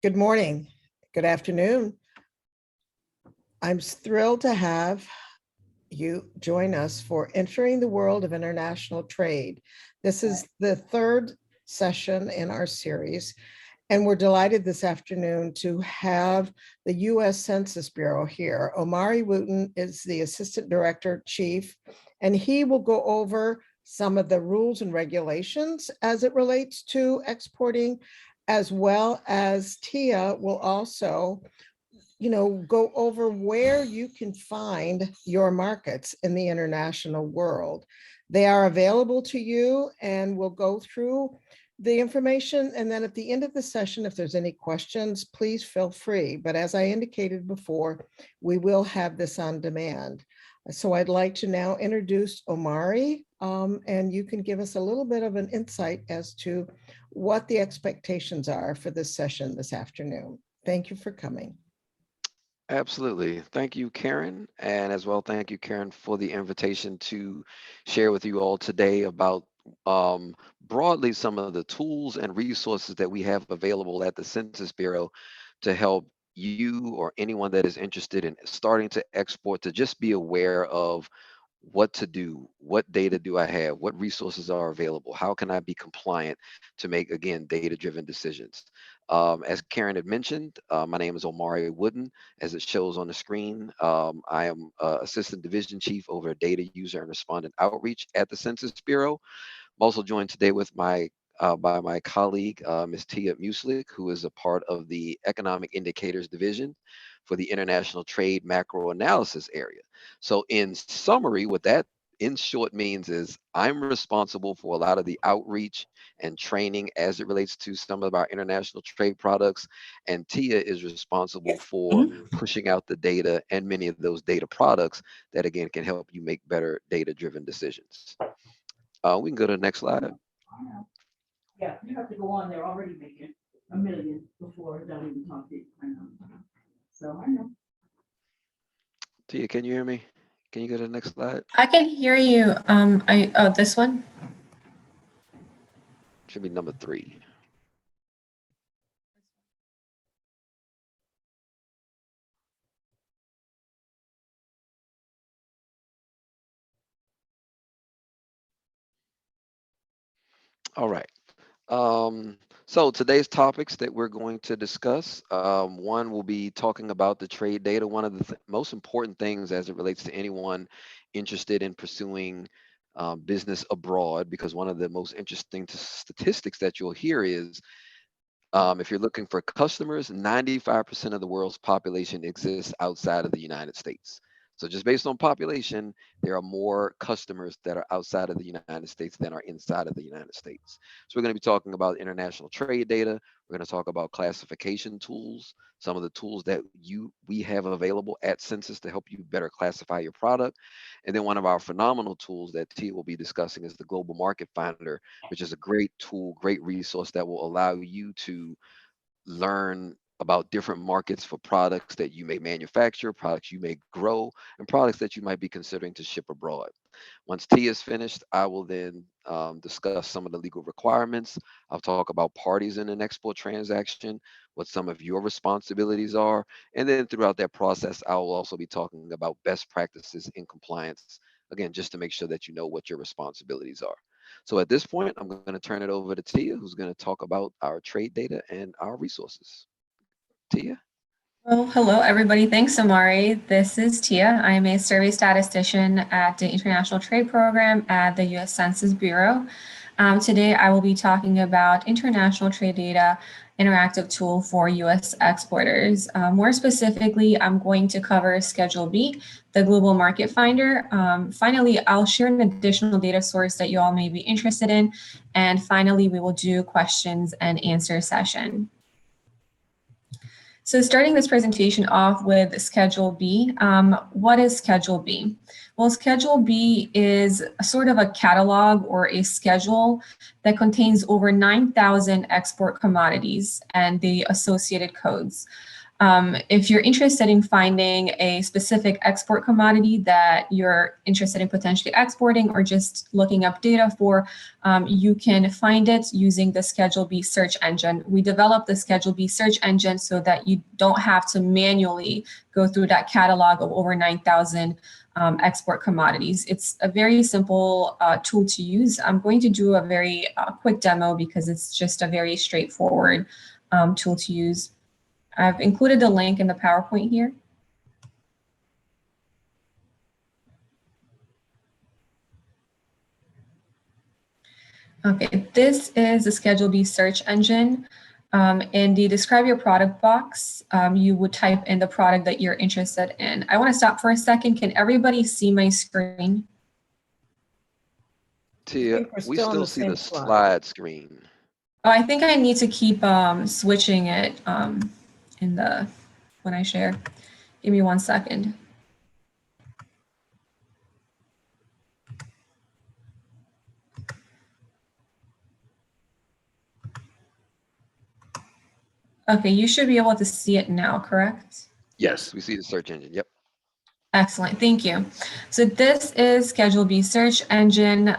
Good morning, good afternoon. I'm thrilled to have you join us for Entering the World of International Trade. This is the third session in our series, and we're delighted this afternoon to have the U.S. Census Bureau here. Omari Wooten is the Assistant Director Chief, and he will go over some of the rules and regulations as it relates to exporting, as well as Tia will also go over where you can find your markets in the international world. They are available to you, and we'll go through the information. And then at the end of the session, if there's any questions, please feel free. But as I indicated before, we will have this on demand. So I'd like to now introduce Omari, and you can give us a little bit of an insight as to what the expectations are for this session this afternoon. Thank you for coming. Absolutely. Thank you, Karen. And as well, thank you, Karen, for the invitation to share with you all today about broadly some of the tools and resources that we have available at the Census Bureau to help you or anyone that is interested in starting to export to just be aware of what to do, what data do I have, what resources are available, how can I be compliant to make, again, data-driven decisions. As Karen had mentioned, my name is Omari Wooten, as it shows on the screen. I am Assistant Division Chief over Data User and Respondent Outreach at the Census Bureau. I'm also joined today with by my colleague, Ms. Tia Muslic, who is a part of the Economic Indicators Division for the International Trade Macro Analysis area. So in summary, what that in short means is I'm responsible for a lot of the outreach and training as it relates to some of our international trade products. And Tia is responsible for pushing out the data and many of those data products that, again, can help you make better data-driven decisions. We can go to the next slide. Yeah, you have to go on. They're already making $1 million before they'll even talk to you. I know. So I know. Tia, can you hear me? Can you go to the next slide? I can hear you. This one? Should be number 3. All right. So today's topics that we're going to discuss, one will be talking about the trade data. One of the most important things as it relates to anyone interested in pursuing business abroad, because one of the most interesting statistics that you'll hear is if you're looking for customers, 95% of the world's population exists outside of the United States. So just based on population, there are more customers that are outside of the United States than are inside of the United States. So we're going to be talking about international trade data. We're going to talk about classification tools, some of the tools that we have available at Census to help you better classify your product. And then one of our phenomenal tools that Tia will be discussing is the Global Market Finder, which is a great tool, great resource that will allow you to learn about different markets for products that you may manufacture, products you may grow, and products that you might be considering to ship abroad. Once Tia is finished, I will then discuss some of the legal requirements. I'll talk about parties in an export transaction, what some of your responsibilities are, and then throughout that process, I will also be talking about best practices in compliance, again, just to make sure that you know what your responsibilities are. So at this point, I'm going to turn it over to Tia, who's going to talk about our trade data and our resources. Tia? Well, hello, everybody. Thanks, Omari. This is Tia. I'm a survey statistician at the International Trade Program at the U.S. Census Bureau. Today, I will be talking about international trade data interactive tool for U.S. exporters. More specifically, I'm going to cover Schedule B, the Global Market Finder. Finally, I'll share an additional data source that you all may be interested in. And finally, we will do questions and answer session. So starting this presentation off with Schedule B, what is Schedule B? Well, Schedule B is sort of a catalog or a schedule that contains over 9,000 export commodities and the associated codes. If you're interested in finding a specific export commodity that you're interested in potentially exporting or just looking up data for, you can find it using the Schedule B search engine. We developed the Schedule B search engine so that you don't have to manually go through that catalog of over 9,000 export commodities. It's a very simple tool to use. I'm going to do a very quick demo because it's just a very straightforward tool to use. I've included the link in the PowerPoint here. Okay, this is the Schedule B search engine. In the describe your product box, you would type in the product that you're interested in. I want to stop for a second. Can everybody see my screen? Tia, we still see the slide screen. Oh, I think I need to keep switching it when I share. Give me 1 second. Okay, you should be able to see it now, correct? Yes, we see the search engine. Yep. Excellent, thank you. So this is Schedule B search engine.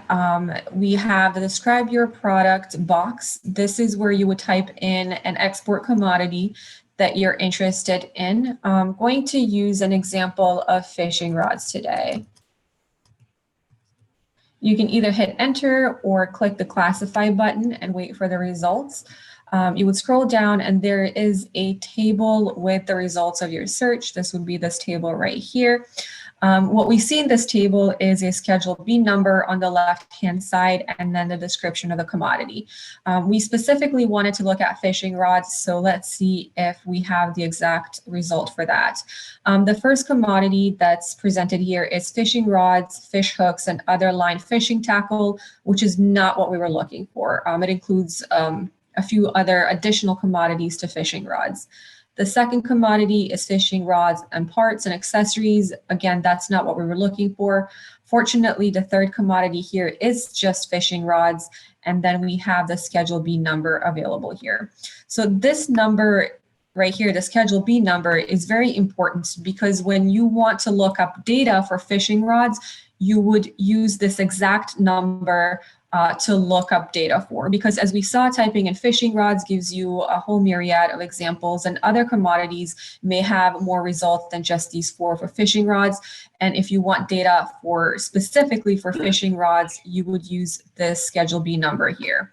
We have the describe your product box. This is where you would type in an export commodity that you're interested in. I'm going to use an example of fishing rods today. You can either hit enter or click the classify button and wait for the results. You would scroll down and there is a table with the results of your search. This would be this table right here. What we see in this table is a Schedule B number on the left-hand side and then the description of the commodity. We specifically wanted to look at fishing rods, so let's see if we have the exact result for that. The first commodity that's presented here is fishing rods, fish hooks, and other line fishing tackle, which is not what we were looking for. It includes a few other additional commodities to fishing rods. The second commodity is fishing rods and parts and accessories. Again, that's not what we were looking for. Fortunately, the third commodity here is just fishing rods, and then we have the Schedule B number available here. So this number right here, the Schedule B number, is very important because when you want to look up data for fishing rods, you would use this exact number to look up data for, because as we saw, typing in fishing rods gives you a whole myriad of examples, and other commodities may have more results than just these four for fishing rods. And if you want data for specifically for fishing rods, you would use this Schedule B number here.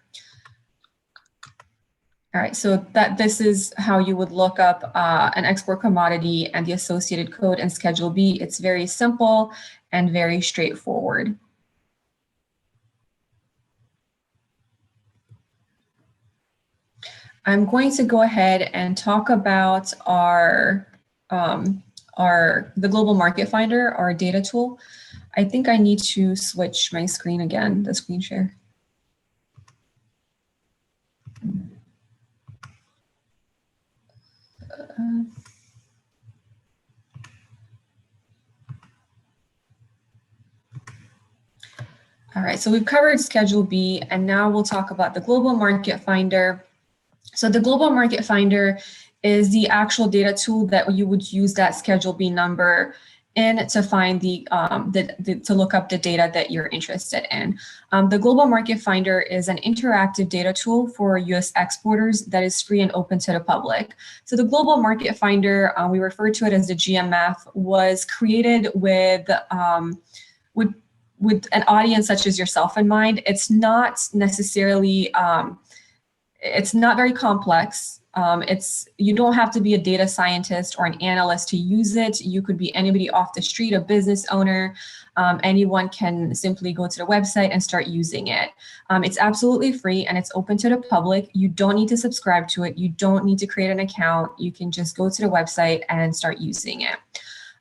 All right, so this is how you would look up an export commodity and the associated code and Schedule B. It's very simple and very straightforward. I'm going to go ahead and talk about the Global Market Finder, our data tool. I think I need to switch my screen again, the screen share. All right, so we've covered Schedule B, and now we'll talk about the Global Market Finder. So the Global Market Finder is the actual data tool that you would use that Schedule B number in to find to look up the data that you're interested in. The Global Market Finder is an interactive data tool for U.S. exporters that is free and open to the public. So the Global Market Finder, we refer to it as the GMF, was created with an audience such as yourself in mind. It's not necessarily it's not very complex. You don't have to be a data scientist or an analyst to use it. You could be anybody off the street, a business owner. Anyone can simply go to the website and start using it. It's absolutely free and it's open to the public. You don't need to subscribe to it. You don't need to create an account. You can just go to the website and start using it.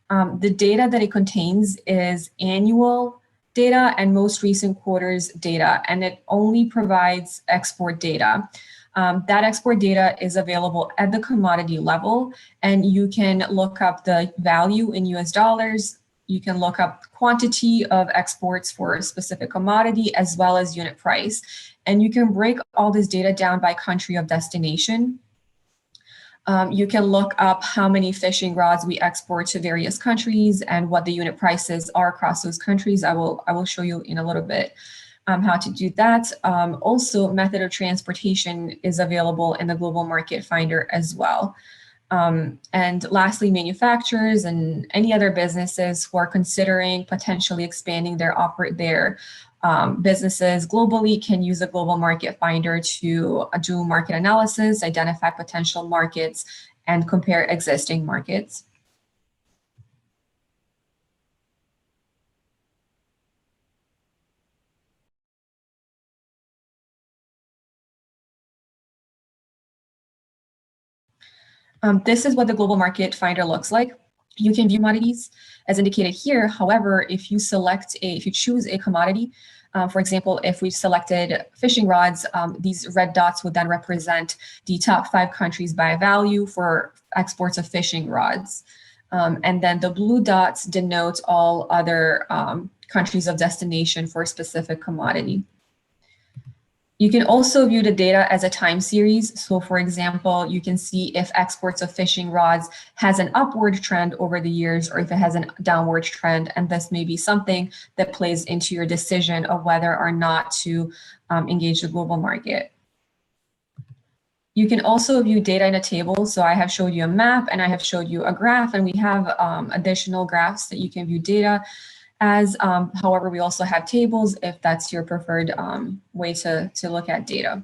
The data that it contains is annual data and most recent quarters data, and it only provides export data. That export data is available at the commodity level, and you can look up the value in US dollars. You can look up quantity of exports for a specific commodity as well as unit price. And you can break all this data down by country of destination. You can look up how many fishing rods we export to various countries and what the unit prices are across those countries. I will show you in a little bit how to do that. Also, method of transportation is available in the Global Market Finder as well. And lastly, manufacturers and any other businesses who are considering potentially expanding their businesses globally can use a Global Market Finder to do market analysis, identify potential markets, and compare existing markets. This is what the Global Market Finder looks like. You can view commodities as indicated here. However, if you choose a commodity, for example, if we selected fishing rods, these red dots would then represent the top 5 countries by value for exports of fishing rods. And then the blue dots denote all other countries of destination for a specific commodity. You can also view the data as a time series. So for example, you can see if exports of fishing rods has an upward trend over the years or if it has a downward trend, and this may be something that plays into your decision of whether or not to engage the global market. You can also view data in a table. So I have showed you a map and I have showed you a graph, and we have additional graphs that you can view data as. However, we also have tables if that's your preferred way to look at data.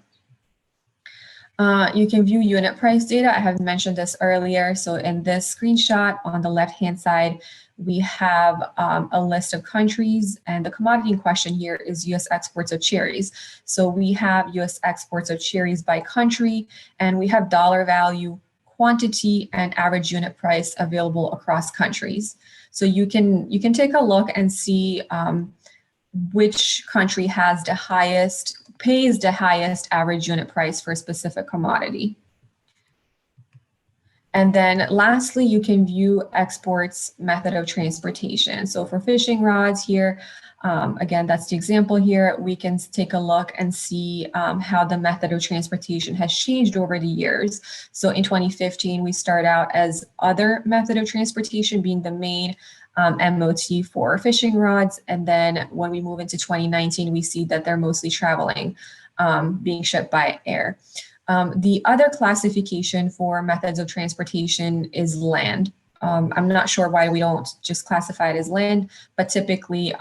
You can view unit price data. I have mentioned this earlier. So in this screenshot on the left-hand side, we have a list of countries, and the commodity in question here is US exports of cherries. So we have US exports of cherries by country, and we have dollar value, quantity, and average unit price available across countries. So you can take a look and see which country has pays the highest average unit price for a specific commodity. And then lastly, you can view exports method of transportation. So for fishing rods here, again, that's the example here. We can take a look and see how the method of transportation has changed over the years. So in 2015, we start out as other method of transportation being the main MOT for fishing rods. And then when we move into 2019, we see that they're mostly traveling, being shipped by air. The other classification for methods of transportation is land. I'm not sure why we don't just classify it as land, but typically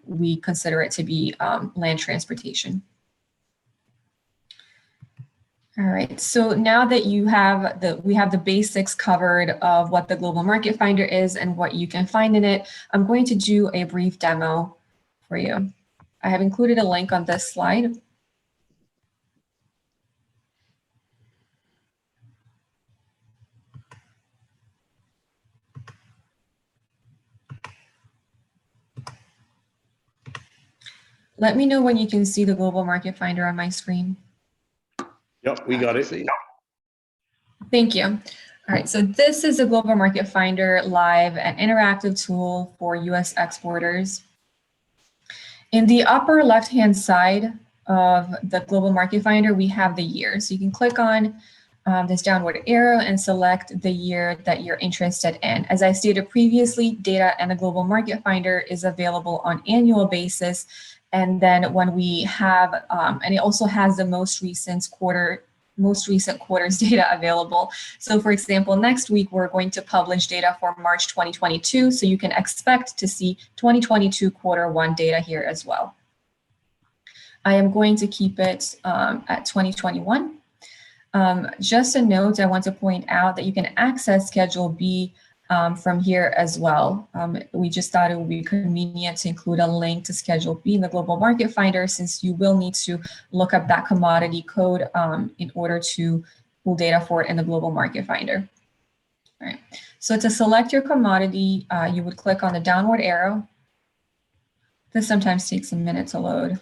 we consider it to be land transportation. All right, so now that we have the basics covered of what the Global Market Finder is and what you can find in it, I'm going to do a brief demo for you. I have included a link on this slide. Let me know when you can see the Global Market Finder on my screen. Yep, we got it. Thank you. All right, so this is a Global Market Finder live and interactive tool for US exporters. In the upper left-hand side of the Global Market Finder, we have the year. So you can click on this downward arrow and select the year that you're interested in. As I stated previously, data in the Global Market Finder is available on annual basis. And then when we have, and it also has the most recent quarter's data available. So for example, next week, we're going to publish data for March 2022. So you can expect to see 2022 Q1 data here as well. I am going to keep it at 2021. Just a note, I want to point out that you can access Schedule B from here as well. We just thought it would be convenient to include a link to Schedule B in the Global Market Finder, since you will need to look up that commodity code in order to pull data for it in the Global Market Finder. All right, so to select your commodity, you would click on the downward arrow. This sometimes takes a minute to load.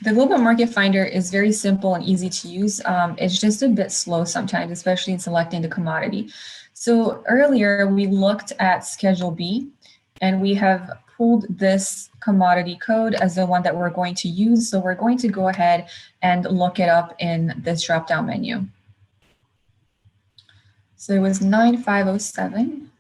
The Global Market Finder is very simple and easy to use. It's just a bit slow sometimes, especially in selecting the commodity. So earlier we looked at Schedule B, and we have pulled this commodity code as the one that we're going to use. So we're going to go ahead and look it up in this drop-down menu. So it was 9507.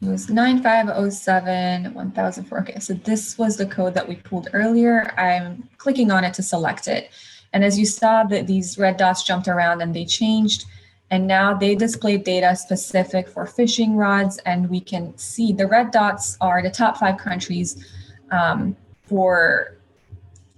It was 9507 1004. Okay, so this was the code that we pulled earlier. I'm clicking on it to select it. And as you saw, that these red dots jumped around and they changed. And now they display data specific for fishing rods. And we can see the red dots are the top 5 countries for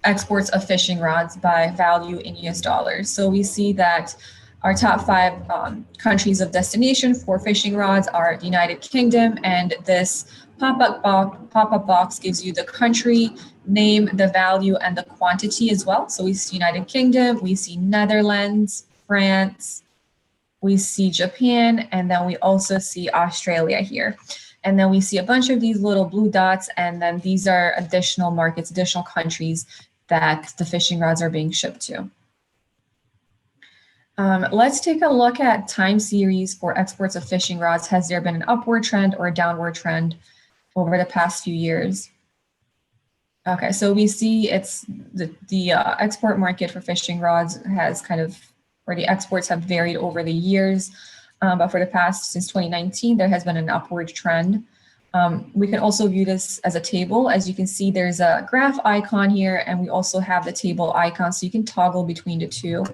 exports of fishing rods by value in US dollars. So we see that our top 5 countries of destination for fishing rods are the United Kingdom, and this pop-up box gives you the country name, the value, and the quantity as well. So we see United Kingdom, we see Netherlands, France, we see Japan, and then we also see Australia here. And then we see a bunch of these little blue dots, and then these are additional markets, additional countries that the fishing rods are being shipped to. Let's take a look at time series for exports of fishing rods. Has there been an upward trend or a downward trend over the past few years? Okay, so we see it's the export market for fishing rods has kind of, or the exports have varied over the years, but for the past, since 2019, there has been an upward trend. We can also view this as a table. As you can see, there's a graph icon here, and we also have the table icon, so you can toggle between the two.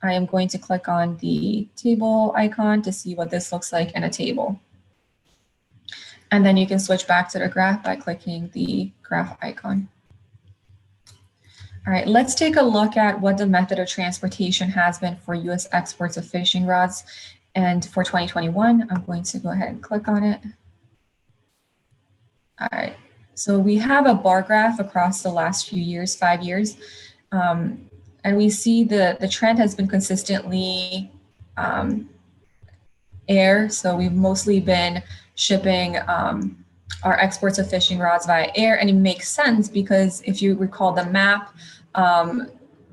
I am going to click on the table icon to see what this looks like in a table. And then you can switch back to the graph by clicking the graph icon. All right, let's take a look at what the method of transportation has been for US exports of fishing rods. And for 2021, I'm going to go ahead and click on it. All right, so we have a bar graph across the last few years, 5 years. And we see the trend has been consistently air. So we've mostly been shipping our exports of fishing rods via air. And it makes sense because if you recall the map,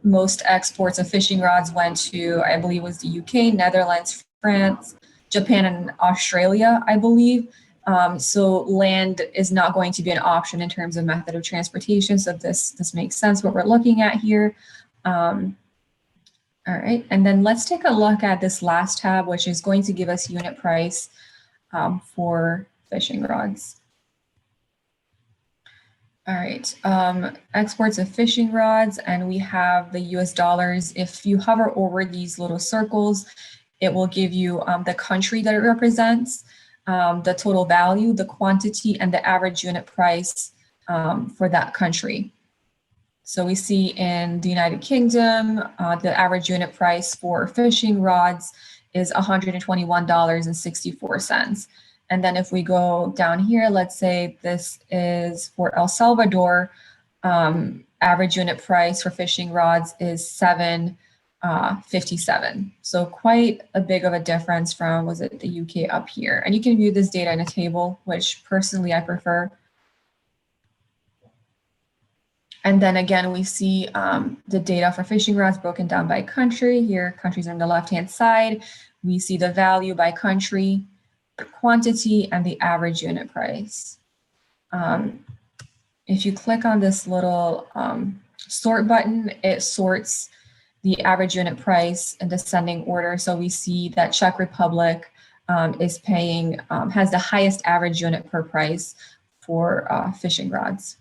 most exports of fishing rods went to, I believe it was the UK, Netherlands, France, Japan, and Australia, I believe. So land is not going to be an option in terms of method of transportation. So this makes sense what we're looking at here. All right, and then let's take a look at this last tab, which is going to give us unit price for fishing rods. All right, exports of fishing rods, and we have the US dollars. If you hover over these little circles, it will give you the country that it represents, the total value, the quantity, and the average unit price for that country. So we see in the United Kingdom, the average unit price for fishing rods is $121.64. And then if we go down here, let's say this is for El Salvador, average unit price for fishing rods is $7.57. So quite a big of a difference from, was it the UK up here? And you can view this data in a table, which personally I prefer. And then again, we see the data for fishing rods broken down by country. Here, countries are on the left-hand side. We see the value by country, the quantity, and the average unit price. If you click on this little sort button, it sorts the average unit price in descending order. So we see that Czech Republic is paying, has the highest average unit per price for fishing rods.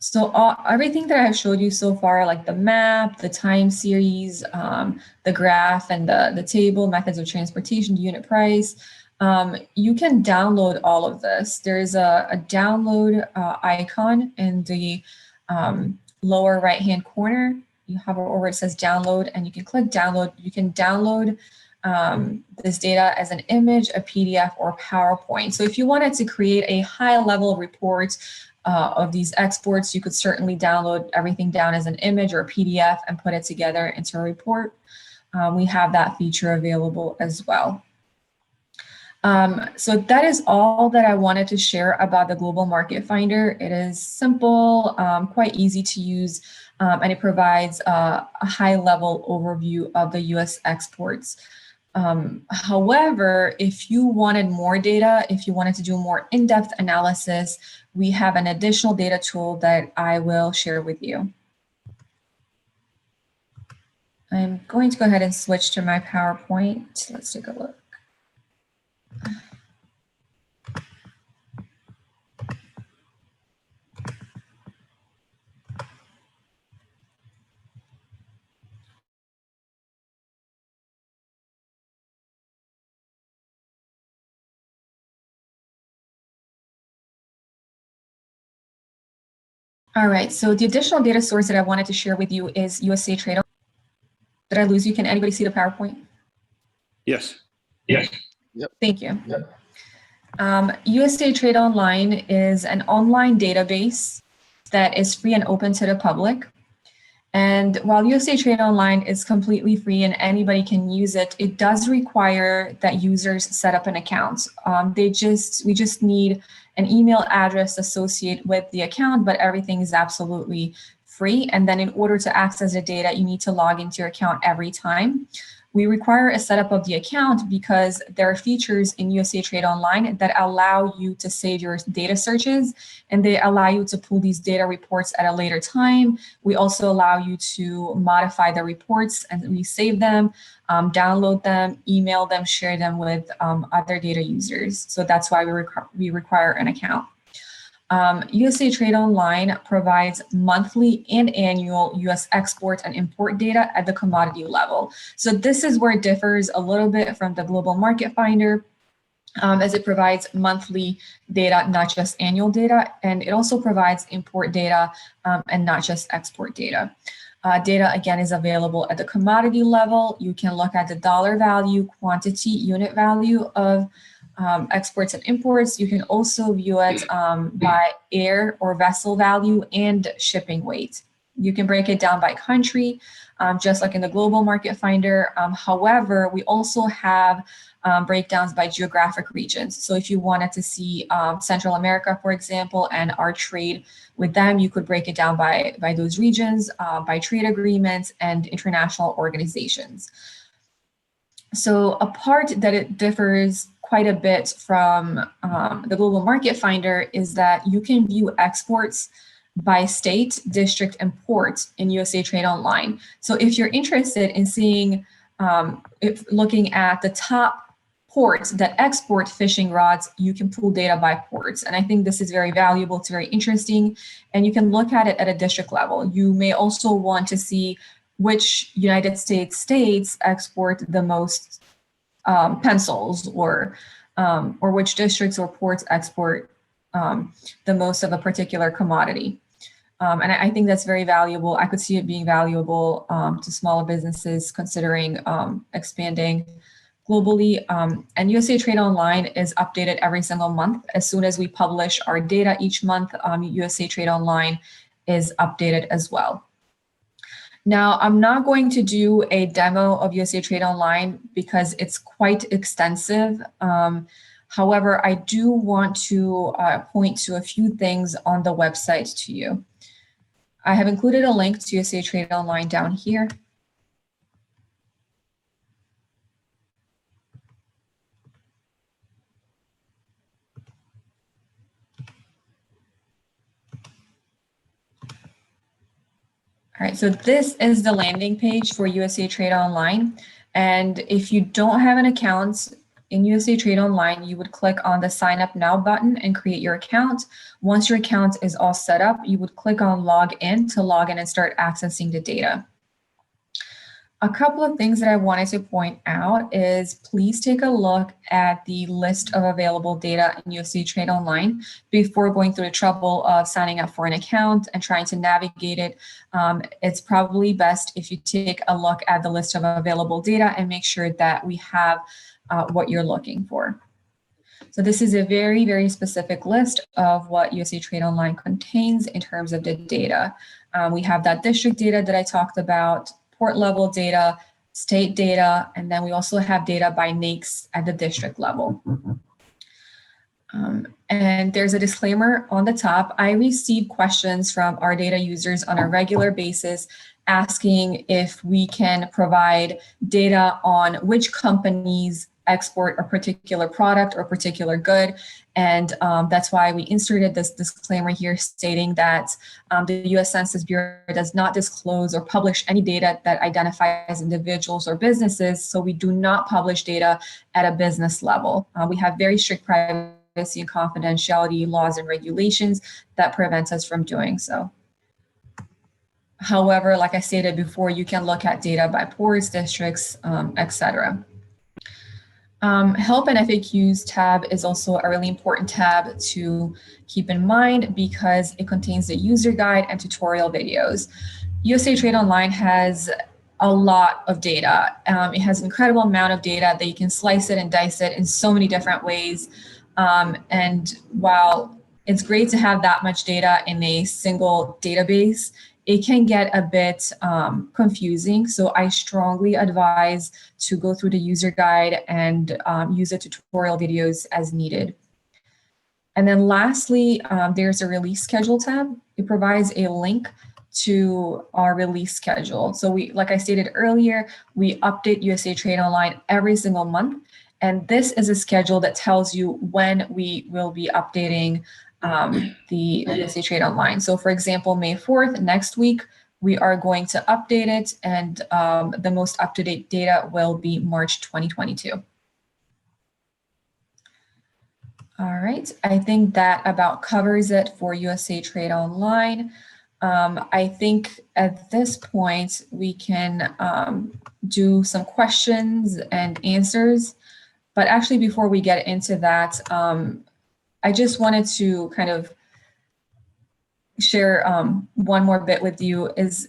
So everything that I've showed you so far, like the map, the time series, the graph, and the table, methods of transportation, unit price, you can download all of this. There's a download icon in the lower right-hand corner. You hover over, it says download, and you can click download. You can download this data as an image, a PDF, or PowerPoint. So if you wanted to create a high-level report of these exports, you could certainly download everything down as an image or a PDF and put it together into a report. We have that feature available as well. So that is all that I wanted to share about the Global Market Finder. It is simple, quite easy to use, and it provides a high-level overview of the U.S. exports. However, if you wanted more data, if you wanted to do more in-depth analysis, we have an additional data tool that I will share with you. I'm going to go ahead and switch to my PowerPoint. Let's take a look. All right, so the additional data source that I wanted to share with you is USA Trade. Did I lose you? Can anybody see the PowerPoint? Yes. Yep. Thank you. USA Trade Online is an online database that is free and open to the public. And while USA Trade Online is completely free and anybody can use it, it does require that users set up an account. We just need an email address associated with the account, but everything is absolutely free. And then in order to access the data, you need to log into your account every time. We require a setup of the account because there are features in USA Trade Online that allow you to save your data searches, and they allow you to pull these data reports at a later time. We also allow you to modify the reports and resave them, download them, email them, share them with other data users. So that's why we require an account. USA Trade Online provides monthly and annual US export and import data at the commodity level. So this is where it differs a little bit from the Global Market Finder, as it provides monthly data, not just annual data, and it also provides import data and not just export data. Data, again, is available at the commodity level. You can look at the dollar value, quantity, unit value of exports and imports. You can also view it by air or vessel value and shipping weight. You can break it down by country, just like in the Global Market Finder. However, we also have breakdowns by geographic regions. So if you wanted to see Central America, for example, and our trade with them, you could break it down by those regions, by trade agreements and international organizations. So a part that it differs quite a bit from the Global Market Finder is that you can view exports by state, district, and port in USA Trade Online. So if you're interested in seeing, looking at the top ports that export fishing rods, you can pull data by ports. And I think this is very valuable, it's very interesting, and you can look at it at a district level. You may also want to see which United States states export the most pencils, or which districts or ports export the most of a particular commodity. And I think that's very valuable. I could see it being valuable to smaller businesses considering expanding globally. And USA Trade Online is updated every single month. As soon as we publish our data each month, USA Trade Online is updated as well. Now, I'm not going to do a demo of USA Trade Online because it's quite extensive. However, I do want to point to a few things on the website to you. I have included a link to USA Trade Online down here. All right, so this is the landing page for USA Trade Online. And if you don't have an account in USA Trade Online, you would click on the Sign Up Now button and create your account. Once your account is all set up, you would click on Log In to log in and start accessing the data. A couple of things that I wanted to point out is please take a look at the list of available data in USA Trade Online before going through the trouble of signing up for an account and trying to navigate it. It's probably best if you take a look at the list of available data and make sure that we have what you're looking for. So this is a very, very specific list of what USA Trade Online contains in terms of the data. We have that district data that I talked about, port level data, state data, and then we also have data by NAICS at the district level. And there's a disclaimer on the top. I receive questions from our data users on a regular basis asking if we can provide data on which companies export a particular product or particular good. And that's why we inserted this disclaimer here stating that the US Census Bureau does not disclose or publish any data that identifies individuals or businesses. So we do not publish data at a business level. We have very strict privacy and confidentiality laws and regulations that prevent us from doing so. However, like I stated before, you can look at data by ports, districts, etc. Help and FAQs tab is also a really important tab to keep in mind because it contains the user guide and tutorial videos. USA Trade Online has a lot of data. It has an incredible amount of data that you can slice it and dice it in so many different ways. And while it's great to have that much data in a single database, it can get a bit confusing. So I strongly advise to go through the user guide and use the tutorial videos as needed. And then lastly, there's a release schedule tab. It provides a link to our release schedule. So we, like I stated earlier, we update USA Trade Online every single month. And this is a schedule that tells you when we will be updating the USA Trade Online. So for example, May 4th, next week, we are going to update it, and the most up-to-date data will be March 2022. All right, I think that about covers it for USA Trade Online. I think at this point, we can do some questions and answers. But actually, before we get into that, I just wanted to kind of share one more bit with you is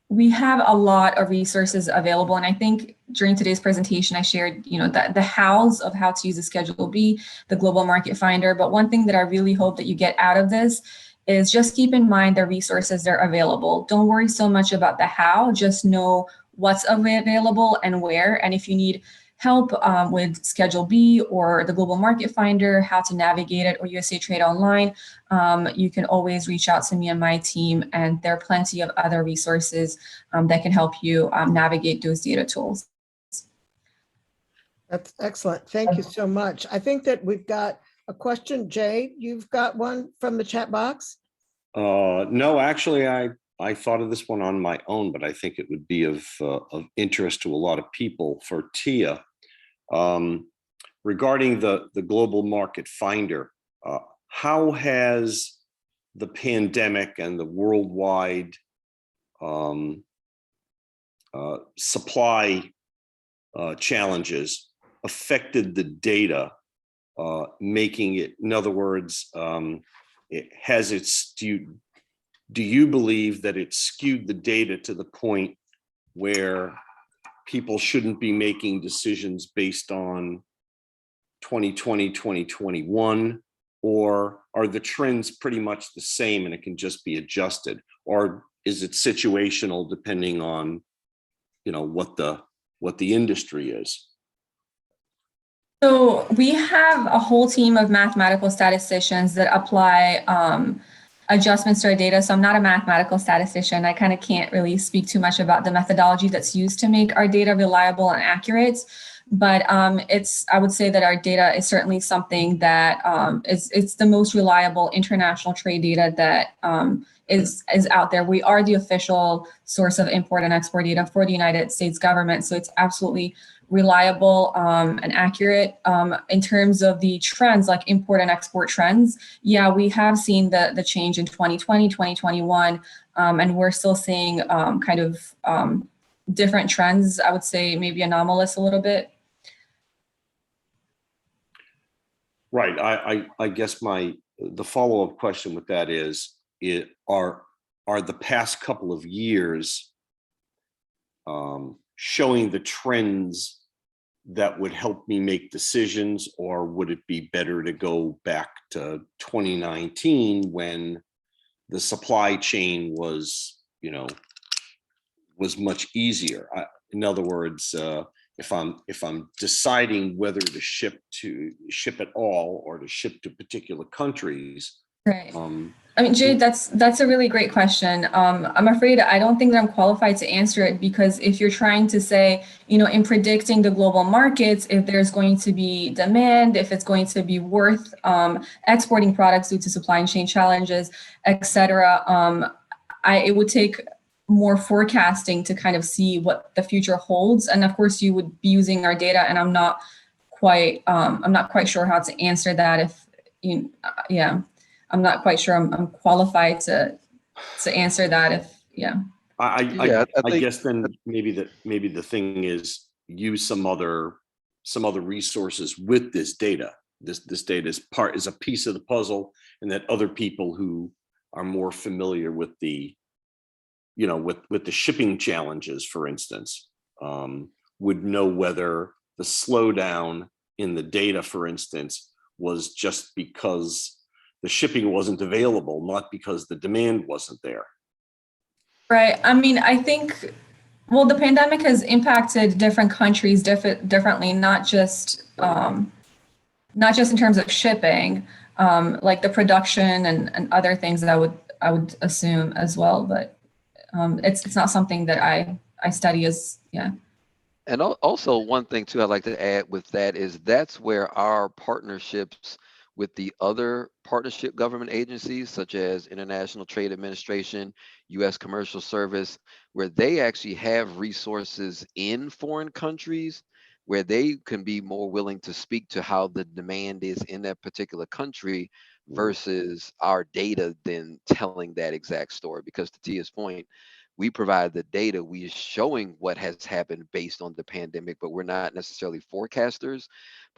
we have a lot of resources available. And I think during today's presentation, I shared, the hows of how to use the Schedule B, the Global Market Finder. But one thing that I really hope that you get out of this is just keep in mind the resources that are available. Don't worry so much about the how, just know what's available and where. And if you need help with Schedule B or the Global Market Finder, how to navigate it, or USA Trade Online, you can always reach out to me and my team, and there are plenty of other resources that can help you navigate those data tools. That's excellent. Thank you so much. I think that we've got a question. Jay, you've got one from the chat box? No, actually, I thought of this one on my own, but I think it would be of interest to a lot of people. For Tia, regarding the Global Market Finder, how has the pandemic and the worldwide supply challenges affected the data, making it, in other words, do you believe that it skewed the data to the point where people shouldn't be making decisions based on 2020, 2021, or are the trends pretty much the same and it can just be adjusted? Or is it situational depending on, what the industry is? So we have a whole team of mathematical statisticians that apply adjustments to our data. So I'm not a mathematical statistician. I kind of can't really speak too much about the methodology that's used to make our data reliable and accurate. But I would say that our data is certainly something that it's the most reliable international trade data that is out there. We are the official source of import and export data for the United States government. So it's absolutely reliable and accurate. In terms of the trends, like import and export trends, yeah, we have seen the change in 2020, 2021, and we're still seeing kind of different trends. I would say maybe anomalous a little bit. Right. I guess the follow-up question with that is, are the past couple of years showing the trends that would help me make decisions, or would it be better to go back to 2019 when the supply chain was much easier? In other words, if I'm deciding whether to ship at all or to ship to particular countries. Right. I mean, Jade, that's a really great question. I'm afraid I don't think that I'm qualified to answer it, because if you're trying to say, in predicting the global markets, if there's going to be demand, if it's going to be worth exporting products due to supply chain challenges, et cetera, it would take more forecasting to kind of see what the future holds. And of course, you would be using our data, and I'm not quite sure how to answer that. I'm not quite sure I'm qualified to answer that. I think guess then maybe the thing is use some other resources with this data. This data is a piece of the puzzle, and that other people who are more familiar with the with the shipping challenges, for instance, would know whether the slowdown in the data, for instance, was just because the shipping wasn't available, not because the demand wasn't there. Right. I mean, I think, well, the pandemic has impacted different countries differently, not just in terms of shipping, like the production and other things that I would assume as well. But it's not something that I study as, yeah. And also one thing too, I'd like to add with that is that's where our partnerships with the other partnership government agencies, such as International Trade Administration, U.S. Commercial Service, where they actually have resources in foreign countries, where they can be more willing to speak to how the demand is in that particular country versus our data then telling that exact story. Because to Tia's point, we provide the data, we are showing what has happened based on the pandemic, but we're not necessarily forecasters.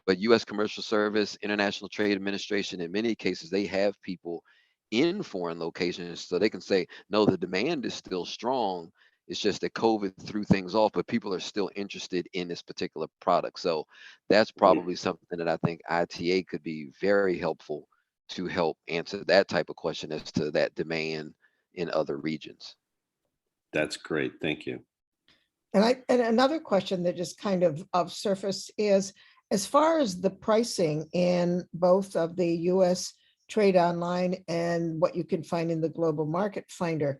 But U.S. Commercial Service, International Trade Administration, in many cases, they have people in foreign locations, so they can say, no, the demand is still strong. It's just that COVID threw things off, but people are still interested in this particular product. So that's probably something that I think ITA could be very helpful to help answer that type of question as to that demand in other regions. That's great. Thank you. And another question that just kind of surfaced is, as far as the pricing in both of the U.S. Trade Online and what you can find in the Global Market Finder,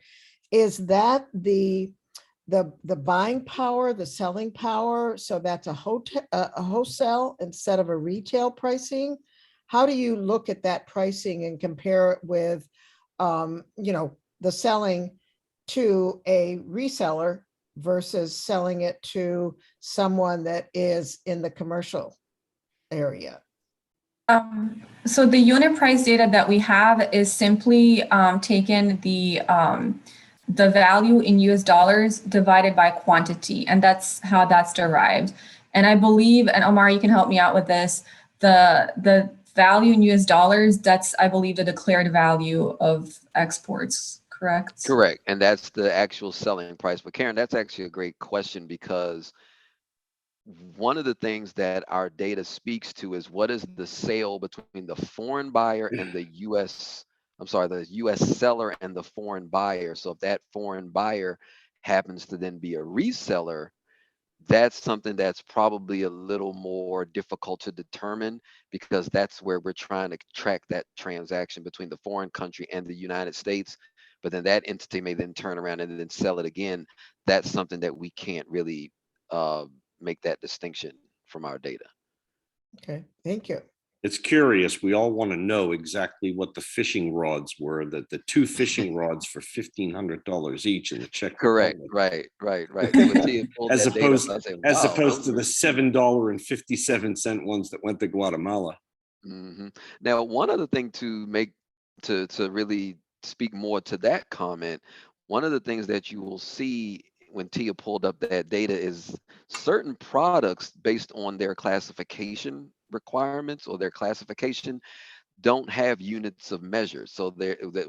is that the buying power, the selling power? So that's a wholesale instead of a retail pricing. How do you look at that pricing and compare it with, the selling to a reseller versus selling it to someone that is in the commercial area? So the unit price data that we have is simply taken the value in US dollars divided by quantity, and that's how that's derived. And I believe, and Omar, you can help me out with this, the value in US dollars, that's, I believe, the declared value of exports. Correct? Correct. And that's the actual selling price. But Karen, that's actually a great question, because one of the things that our data speaks to is what is the sale between the foreign buyer and the US seller and the foreign buyer. So if that foreign buyer happens to then be a reseller, that's something that's probably a little more difficult to determine, because that's where we're trying to track that transaction between the foreign country and the United States. But then that entity may then turn around and then sell it again. That's something that we can't really make that distinction from our data. Okay, thank you. It's curious. We all want to know exactly what the fishing rods were, that the 2 fishing rods for $1,500 each in the Czech Correct. Republic. Right. As opposed to the $7.57 ones that went to Guatemala. Mm-hmm. Now, one other thing to make to really speak more to that comment, one of the things that you will see when Tia pulled up that data is certain products, based on their classification requirements or their classification, don't have units of measure. So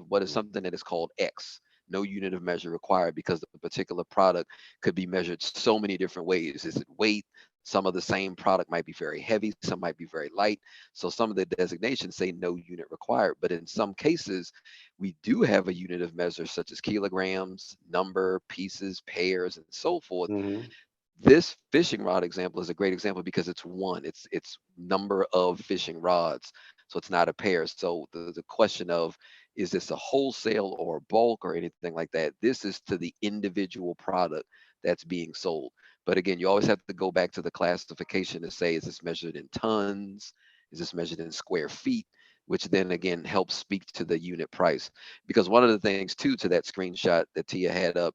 what is something that is called X, no unit of measure required, because the particular product could be measured so many different ways. Is it weight? Some of the same product might be very heavy, some might be very light. So some of the designations say no unit required, but in some cases, we do have a unit of measure, such as kilograms, number, pieces, pairs, and so forth. Mhm. This fishing rod example is a great example because it's one, it's number of fishing rods. So it's not a pair. So the question of, is this a wholesale or bulk or anything like that? This is to the individual product that's being sold. But again, you always have to go back to the classification to say, is this measured in tons? Is this measured in square feet? Which then again helps speak to the unit price. Because one of the things too, to that screenshot that Tia had up,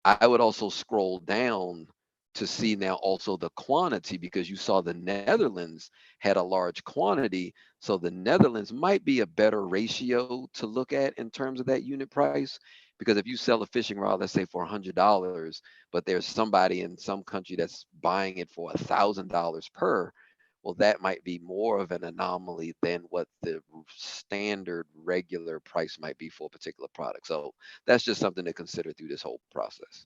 I would also scroll down to see now also the quantity, because you saw the Netherlands had a large quantity. So the Netherlands might be a better ratio to look at in terms of that unit price. Because if you sell a fishing rod, let's say for $100, but there's somebody in some country that's buying it for $1,000 per, well, that might be more of an anomaly than what the standard regular price might be for a particular product. So that's just something to consider through this whole process.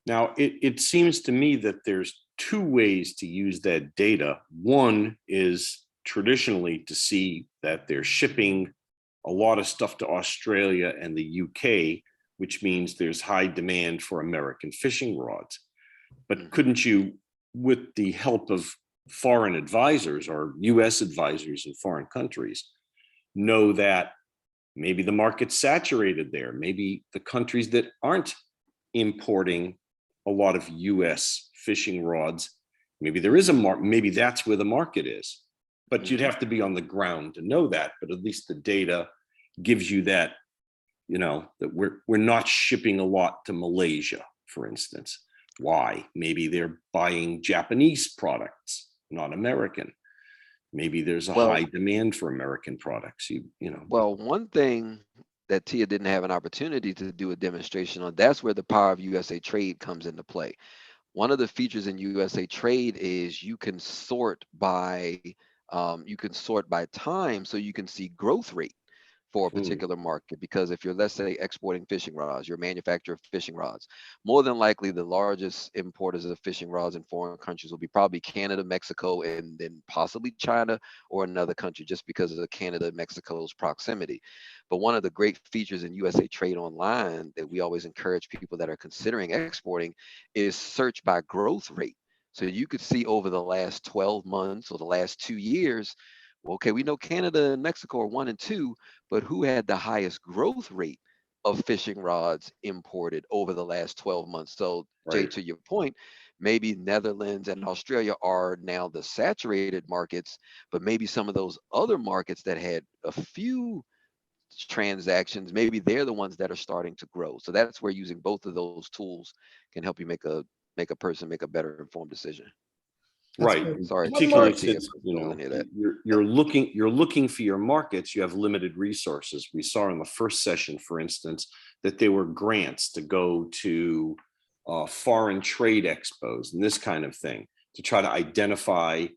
Now, it seems to me that there's two ways to use that data. One is traditionally to see that they're shipping a lot of stuff to Australia and the UK, which means there's high demand for American fishing rods. But couldn't you, with the help of foreign advisors or US advisors in foreign countries, know that maybe the market's saturated there? Maybe the countries that aren't importing a lot of US fishing rods, maybe there is a market, maybe that's where the market is. But you'd have to be on the ground to know that. But at least the data gives you that, you know, that we're not shipping a lot to Malaysia, for instance. Why? Maybe they're buying Japanese products, not American. Maybe there's a high demand for American products. You know. Well, one thing that Tia didn't have an opportunity to do a demonstration on, that's where the power of USA Trade comes into play. One of the features in USA Trade is you can sort by time, so you can see growth rate for a particular market. Because if you're, let's say, exporting fishing rods, you're a manufacturer of fishing rods, more than likely the largest importers of fishing rods in foreign countries will be probably Canada, Mexico, and then possibly China or another country, just because of Canada and Mexico's proximity. But one of the great features in USA Trade Online that we always encourage people that are considering exporting is search by growth rate. So you could see over the last 12 months or the last 2 years, well, okay, we know Canada and Mexico are 1 and 2, but who had the highest growth rate of fishing rods imported over the last 12 months? So, Jay, to your point, maybe Netherlands and Australia are now the saturated markets, but maybe some of those other markets that had a few transactions, maybe they're the ones that are starting to grow. So that's where using both of those tools can help you make a person make a better informed decision. Right. Sorry, Particularly Tia, since, you know, that. you're looking for your markets, you have limited resources. We saw in the first session, for instance, that there were grants to go to foreign trade expos and this kind of thing to try to identify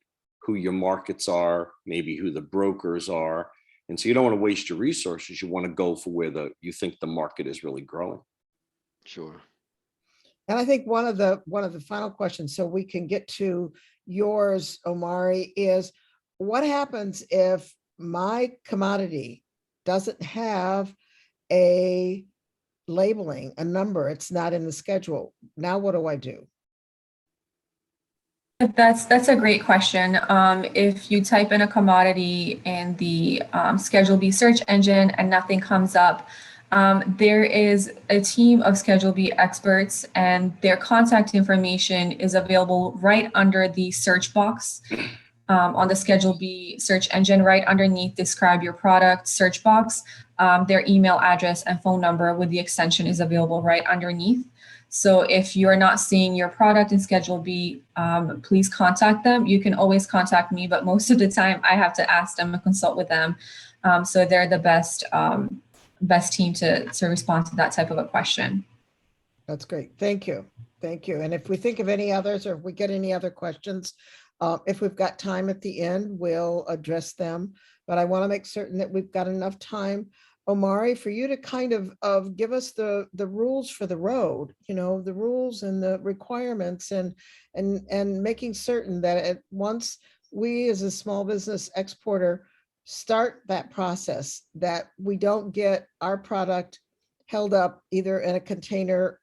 who your markets are, maybe who the brokers are. And so you don't want to waste your resources. You want to go for where you think the market is really growing. Sure. And I think one of the final questions, so we can get to yours, Omari, is what happens if my commodity doesn't have a labeling, a number, it's not in the schedule? Now what do I do? That's a great question. If you type in a commodity in the Schedule B search engine and nothing comes up, there is a team of Schedule B experts, and their contact information is available right under the search box on the Schedule B search engine, right underneath describe your product search box. Their email address and phone number with the extension is available right underneath. So if you're not seeing your product in Schedule B, please contact them. You can always contact me, but most of the time I have to ask them and consult with them. So they're the best team to respond to that type of a question. That's great. Thank you. Thank you. And if we think of any others, or if we get any other questions, if we've got time at the end, we'll address them. But I want to make certain that we've got enough time, Omari, for you to kind of give us the rules for the road, you know, the rules and the requirements, and making certain that once we as a small business exporter start that process, that we don't get our product held up either in a container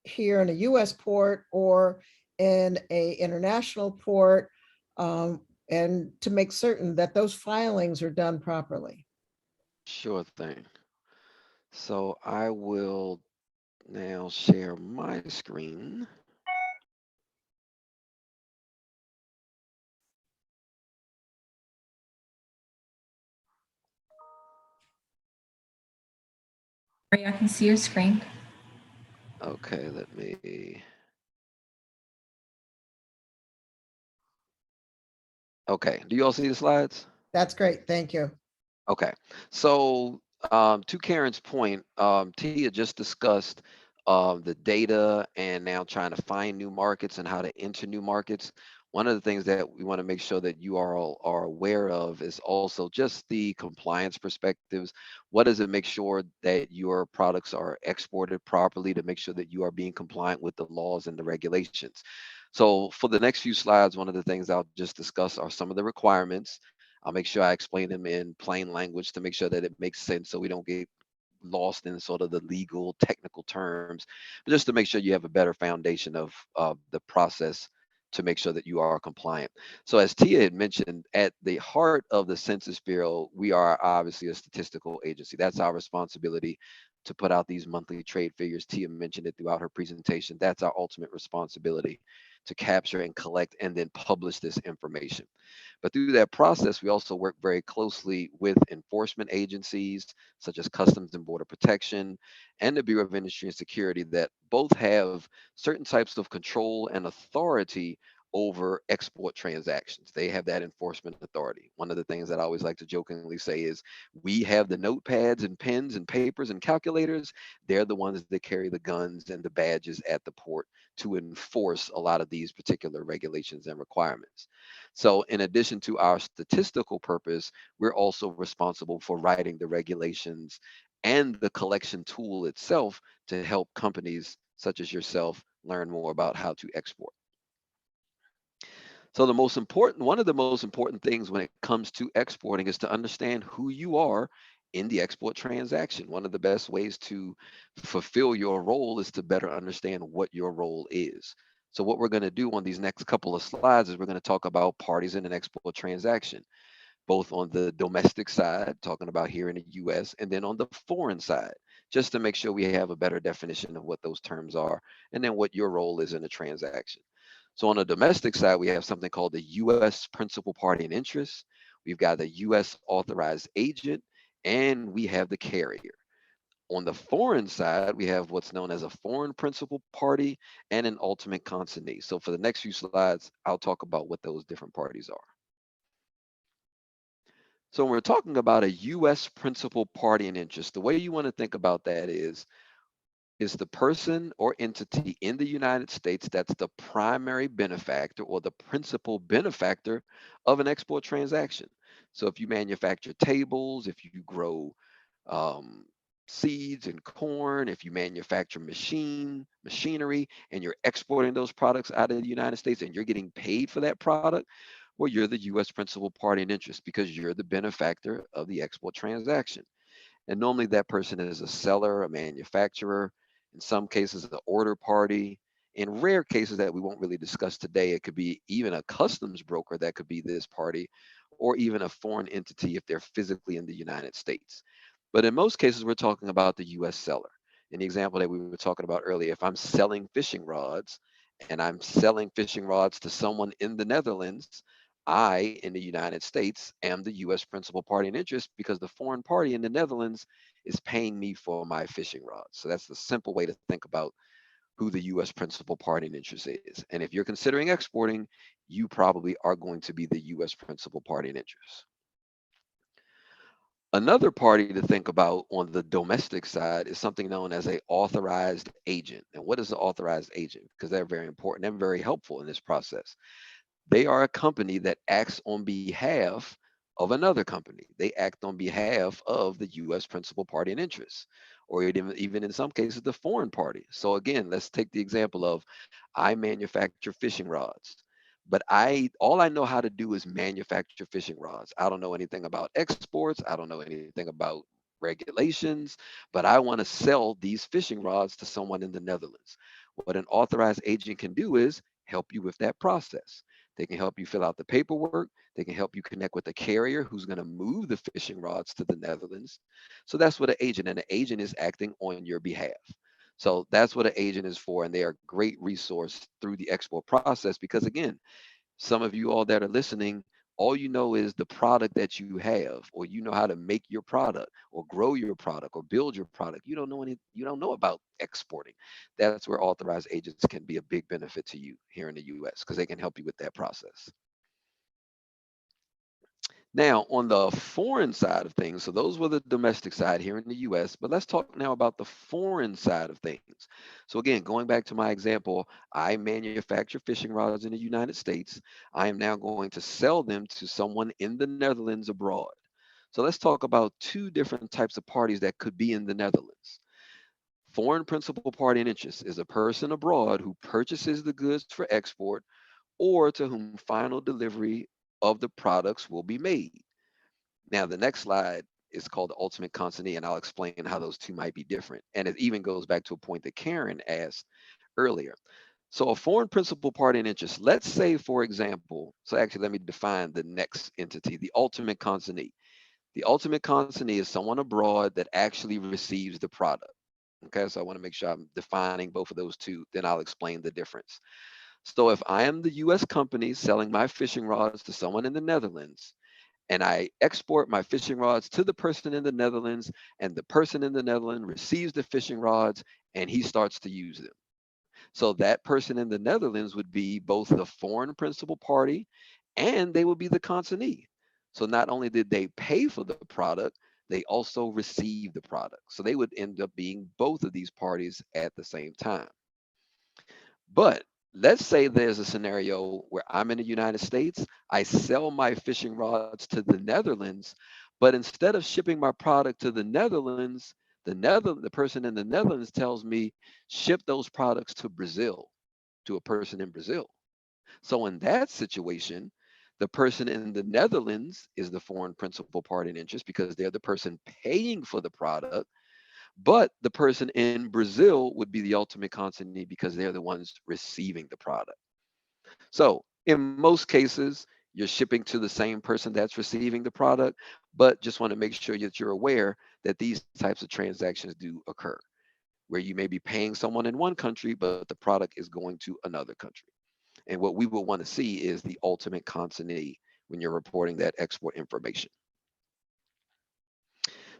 here in a US port or in a international port, and to make certain that those filings are done properly. Sure thing. So I will now share my screen. Maria, I can see your screen. Okay, let me. Okay, do you all see the slides? That's great. Thank you. Okay, so to Karen's point, Tia just discussed the data and now trying to find new markets and how to enter new markets. One of the things that we want to make sure that you all are aware of is also just the compliance perspectives. What does it make sure that your products are exported properly to make sure that you are being compliant with the laws and the regulations? So for the next few slides, one of the things I'll just discuss are some of the requirements. I'll make sure I explain them in plain language to make sure that it makes sense so we don't get lost in sort of the legal technical terms, but just to make sure you have a better foundation of the process to make sure that you are compliant. So as Tia had mentioned, at the heart of the Census Bureau, we are obviously a statistical agency. That's our responsibility to put out these monthly trade figures. Tia mentioned it throughout her presentation. That's our ultimate responsibility, to capture and collect and then publish this information. But through that process, we also work very closely with enforcement agencies such as Customs and Border Protection and the Bureau of Industry and Security that both have certain types of control and authority over export transactions. They have that enforcement authority. One of the things that I always like to jokingly say is we have the notepads and pens and papers and calculators. They're the ones that carry the guns and the badges at the port to enforce a lot of these particular regulations and requirements. So in addition to our statistical purpose, we're also responsible for writing the regulations and the collection tool itself to help companies such as yourself learn more about how to export. So one of the most important things when it comes to exporting is to understand who you are in the export transaction. One of the best ways to fulfill your role is to better understand what your role is. So what we're going to do on these next couple of slides is we're going to talk about parties in an export transaction, both on the domestic side, talking about here in the US, and then on the foreign side, just to make sure we have a better definition of what those terms are, and then what your role is in the transaction. So on the domestic side, we have something called the US principal party in interest. We've got the US authorized agent, and we have the carrier. On the foreign side, we have what's known as a foreign principal party and an ultimate consignee. So for the next few slides, I'll talk about what those different parties are. So when we're talking about a US principal party in interest, the way you want to think about that is the person or entity in the United States that's the primary benefactor or the principal benefactor of an export transaction. So if you manufacture tables, if you grow um, seeds and corn, if you manufacture machinery, and you're exporting those products out of the United States and you're getting paid for that product, well, you're the U.S. principal party in interest because you're the benefactor of the export transaction. And normally that person is a seller, a manufacturer, in some cases, the order party. In rare cases that we won't really discuss today, it could be even a customs broker that could be this party, or even a foreign entity if they're physically in the United States. But in most cases, we're talking about the US seller. In the example that we were talking about earlier, if I'm selling fishing rods and I'm selling fishing rods to someone in the Netherlands, I, in the United States, am the US principal party in interest because the foreign party in the Netherlands is paying me for my fishing rods. So that's the simple way to think about who the US principal party in interest is. And if you're considering exporting, you probably are going to be the US principal party in interest. Another party to think about on the domestic side is something known as a authorized agent. And what is an authorized agent? Because they're very important and very helpful in this process. They are a company that acts on behalf of another company. They act on behalf of the US principal party in interest, or even in some cases, the foreign party. So again, let's take the example of I manufacture fishing rods, but all I know how to do is manufacture fishing rods. I don't know anything about exports. I don't know anything about regulations, but I want to sell these fishing rods to someone in the Netherlands. What an authorized agent can do is, help you with that process. They can help you fill out the paperwork. They can help you connect with the carrier who's going to move the fishing rods to the Netherlands. So that's what an agent, and an agent is acting on your behalf. So that's what an agent is for, and they are a great resource through the export process because, again, some of you all that are listening, all you know is the product that you have, or you know how to make your product or grow your product or build your product. You don't know about exporting. That's where authorized agents can be a big benefit to you here in the US because they can help you with that process. Now, on the foreign side of things, so those were the domestic side here in the US, but let's talk now about the foreign side of things. So again, going back to my example, I manufacture fishing rods in the United States. I am now going to sell them to someone in the Netherlands abroad. So let's talk about two different types of parties that could be in the Netherlands. Foreign principal party in interest is a person abroad who purchases the goods for export or to whom final delivery of the products will be made. Now, the next slide is called the ultimate consignee, and I'll explain how those two might be different. And it even goes back to a point that Karen asked earlier. So a foreign principal party in interest, let's say, for example, so actually let me define the next entity, the ultimate consignee. The ultimate consignee is someone abroad that actually receives the product. Okay, so I want to make sure I'm defining both of those two, then I'll explain the difference. So if I am the US company selling my fishing rods to someone in the Netherlands, and I export my fishing rods to the person in the Netherlands, and the person in the Netherlands receives the fishing rods and he starts to use them. So that person in the Netherlands would be both the foreign principal party and they would be the consignee. So not only did they pay for the product, they also received the product. So they would end up being both of these parties at the same time. But let's say there's a scenario where I'm in the United States, I sell my fishing rods to the Netherlands, but instead of shipping my product to the Netherlands, the person in the Netherlands tells me ship those products to Brazil, to a person in Brazil. So in that situation, the person in the Netherlands is the foreign principal party in interest because they're the person paying for the product, but the person in Brazil would be the ultimate consignee because they're the ones receiving the product. So in most cases, you're shipping to the same person that's receiving the product, but just want to make sure that you're aware that these types of transactions do occur, where you may be paying someone in one country, but the product is going to another country. And what we will want to see is the ultimate consignee when you're reporting that export information.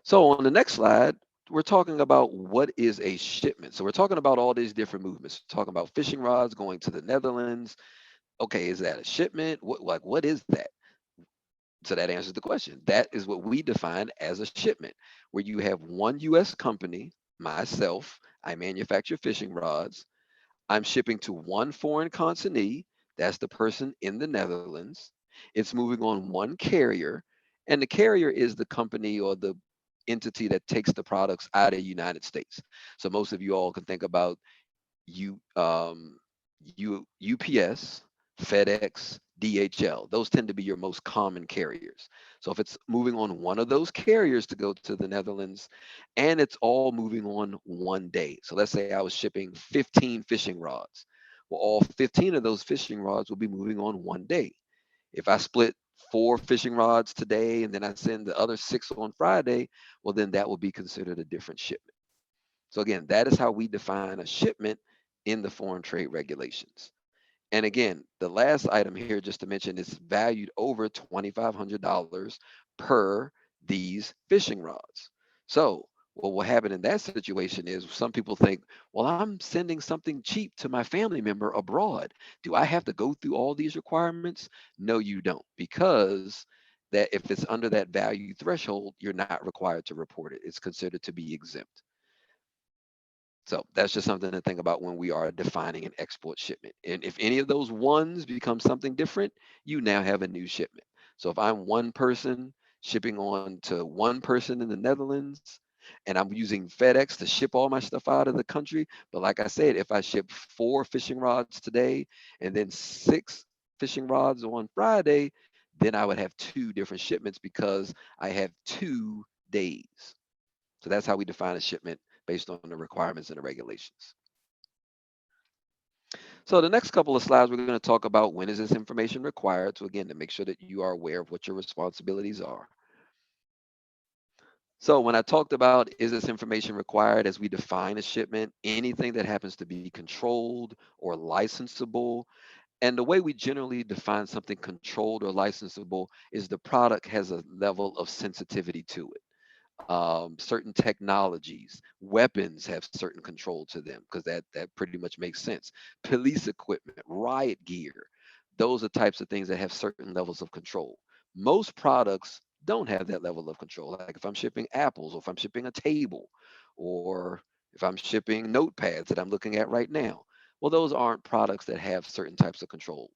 So on the next slide, we're talking about what is a shipment. So we're talking about all these different movements. We're talking about fishing rods going to the Netherlands. Okay, is that a shipment? What is that? So that answers the question. That is what we define as a shipment, where you have one US company, myself, I manufacture fishing rods. I'm shipping to one foreign consignee. That's the person in the Netherlands. It's moving on one carrier, and the carrier is the company or the entity that takes the products out of the United States. So most of you all can think about UPS, FedEx, DHL. Those tend to be your most common carriers. So if it's moving on one of those carriers to go to the Netherlands, and it's all moving on one day. So let's say I was shipping 15 fishing rods. Well, all 15 of those fishing rods will be moving on one day. If I split 4 fishing rods today and then I send the other 6 on Friday, well, then that will be considered a different shipment. So again, that is how we define a shipment in the foreign trade regulations. And again, the last item here, just to mention, is valued over $2,500 per these fishing rods. So what will happen in that situation is some people think, well, I'm sending something cheap to my family member abroad. Do I have to go through all these requirements? No, you don't, because that if it's under that value threshold, you're not required to report it. It's considered to be exempt. So that's just something to think about when we are defining an export shipment. And if any of those ones become something different, you now have a new shipment. So if I'm one person shipping on to one person in the Netherlands, and I'm using FedEx to ship all my stuff out of the country, but like I said, if I ship 4 fishing rods today and then 6 fishing rods on Friday, then I would have 2 different shipments because I have 2 days. So that's how we define a shipment based on the requirements and the regulations. So the next couple of slides, we're going to talk about when is this information required. So again, to make sure that you are aware of what your responsibilities are. So when I talked about is this information required, as we define a shipment, anything that happens to be controlled or licensable. And the way we generally define something controlled or licensable is the product has a level of sensitivity to it. Certain technologies, weapons have certain control to them because that pretty much makes sense. Police equipment, riot gear, those are types of things that have certain levels of control. Most products don't have that level of control. Like if I'm shipping apples, or if I'm shipping a table, or if I'm shipping notepads that I'm looking at right now, well, those aren't products that have certain types of control.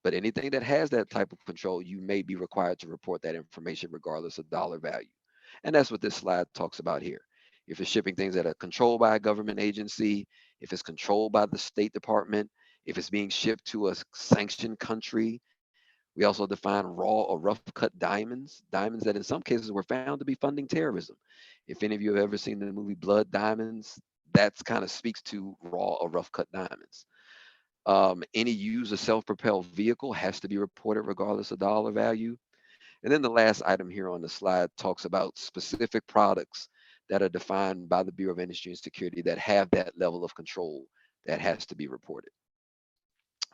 But anything that has that type of control, you may be required to report that information regardless of dollar value. And that's what this slide talks about here. If it's shipping things that are controlled by a government agency, if it's controlled by the State Department, if it's being shipped to a sanctioned country. We also define raw or rough cut diamonds, diamonds that in some cases were found to be funding terrorism. If any of you have ever seen the movie Blood Diamonds, that's kind of speaks to raw or rough cut diamonds. Any use of self-propelled vehicle has to be reported regardless of dollar value. And then the last item here on the slide talks about specific products that are defined by the Bureau of Industry and Security that have that level of control that has to be reported.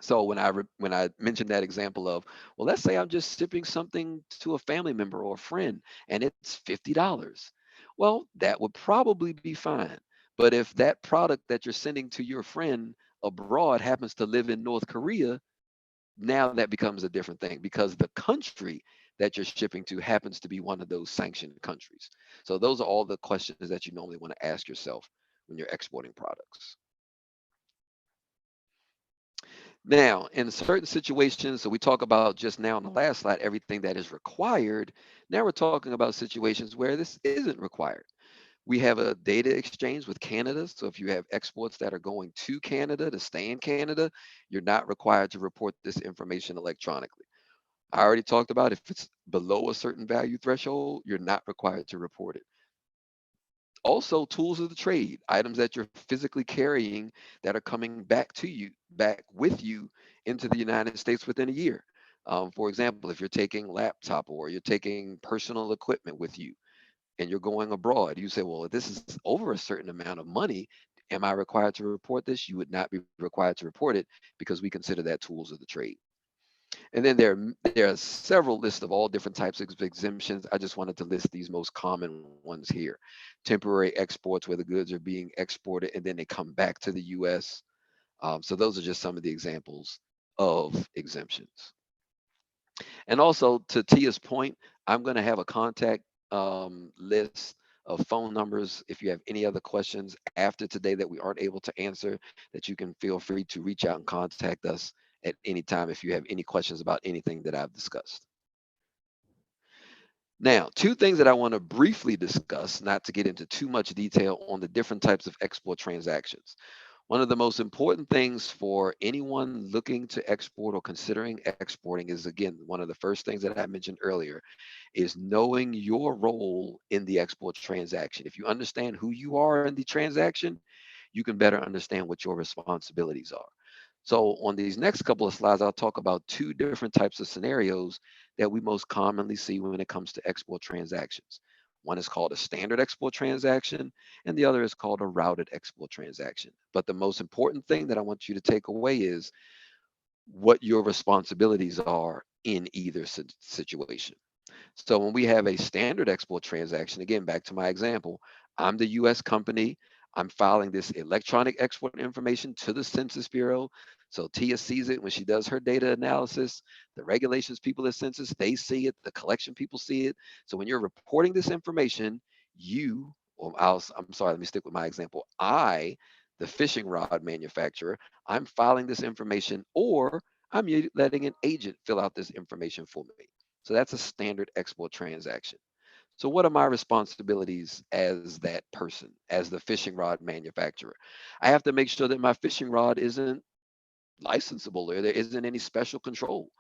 So when I mentioned that example of, well, let's say I'm just shipping something to a family member or a friend and it's $50. Well, that would probably be fine. But if that product that you're sending to your friend abroad happens to live in North Korea, now that becomes a different thing because the country that you're shipping to happens to be one of those sanctioned countries. So those are all the questions that you normally want to ask yourself when you're exporting products. Now, in certain situations, so we talk about just now on the last slide, everything that is required. Now we're talking about situations where this isn't required. We have a data exchange with Canada. So if you have exports that are going to Canada to stay in Canada, you're not required to report this information electronically. I already talked about if it's below a certain value threshold, you're not required to report it. Also, tools of the trade, items that you're physically carrying that are coming back to you, back with you into the United States within a year. For example, if you're taking laptop or you're taking personal equipment with you and you're going abroad, you say, well, if this is over a certain amount of money, am I required to report this? You would not be required to report it because we consider that tools of the trade. And then there are several lists of all different types of exemptions. I just wanted to list these most common ones here. Temporary exports where the goods are being exported and then they come back to the US. So those are just some of the examples of exemptions. And also to Tia's point, I'm going to have a contact list of phone numbers if you have any other questions after today that we aren't able to answer, that you can feel free to reach out and contact us at any time if you have any questions about anything that I've discussed. Now, two things that I want to briefly discuss, not to get into too much detail on the different types of export transactions. One of the most important things for anyone looking to export or considering exporting is, again, one of the first things that I mentioned earlier, is knowing your role in the export transaction. If you understand who you are in the transaction, you can better understand what your responsibilities are. So on these next couple of slides, I'll talk about two different types of scenarios that we most commonly see when it comes to export transactions. One is called a standard export transaction, and the other is called a routed export transaction. But the most important thing that I want you to take away is what your responsibilities are in either situation. So when we have a standard export transaction, again, back to my example, I'm the US company. I'm filing this electronic export information to the Census Bureau. So Tia sees it when she does her data analysis. The regulations people at Census, they see it. The collection people see it. So when you're reporting this information, I'm sorry, let me stick with my example. The fishing rod manufacturer, I'm filing this information, or I'm letting an agent fill out this information for me. So that's a standard export transaction. So what are my responsibilities as that person, as the fishing rod manufacturer? I have to make sure that my fishing rod isn't licensable or there isn't any special control.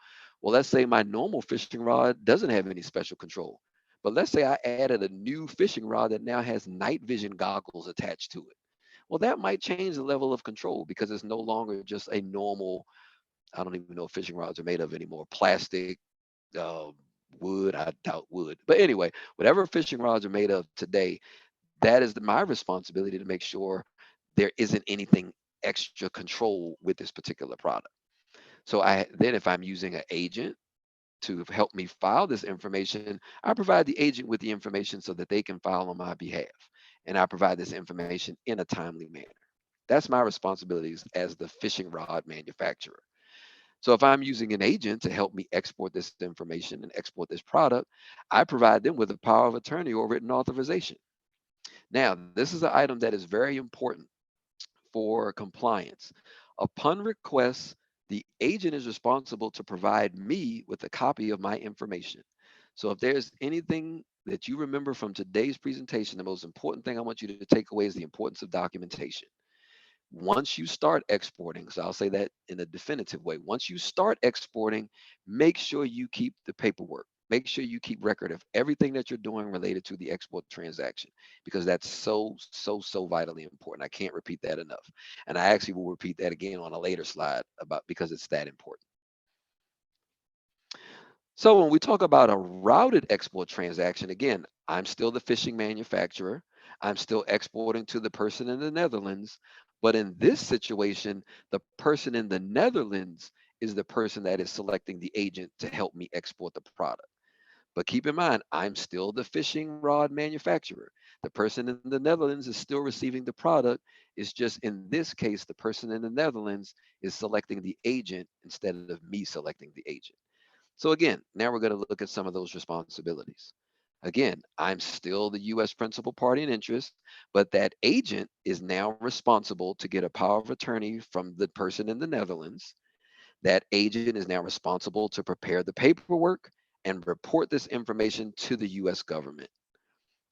Well, let's say my normal fishing rod doesn't have any special control. But let's say I added a new fishing rod that now has night vision goggles attached to it. well, that might change the level of control because it's no longer just a normal, I don't even know if fishing rods are made of anymore, plastic, uh, wood, I doubt wood. But anyway, whatever fishing rods are made of today, that is my responsibility to make sure there isn't anything extra control with this particular product. So then if I'm using an agent to help me file this information, I provide the agent with the information so that they can file on my behalf. And I provide this information in a timely manner. That's my responsibilities as the fishing rod manufacturer. So if I'm using an agent to help me export this information and export this product, I provide them with a power of attorney or written authorization. Now, this is an item that is very important for compliance. Upon request, the agent is responsible to provide me with a copy of my information. So if there's anything that you remember from today's presentation, the most important thing I want you to take away is the importance of documentation. Once you start exporting, so I'll say that in a definitive way, once you start exporting, make sure you keep the paperwork. Make sure you keep record of everything that you're doing related to the export transaction, because that's so vitally important. I can't repeat that enough. And I actually will repeat that again on a later slide about because it's that important. So when we talk about a routed export transaction, again, I'm still the fishing manufacturer. I'm still exporting to the person in the Netherlands. But in this situation, the person in the Netherlands is the person that is selecting the agent to help me export the product. But keep in mind, I'm still the fishing rod manufacturer. The person in the Netherlands is still receiving the product. It's just in this case, the person in the Netherlands is selecting the agent instead of me selecting the agent. So again, now we're going to look at some of those responsibilities. Again, I'm still the U.S. principal party in interest, but that agent is now responsible to get a power of attorney from the person in the Netherlands. That agent is now responsible to prepare the paperwork and report this information to the U.S. government,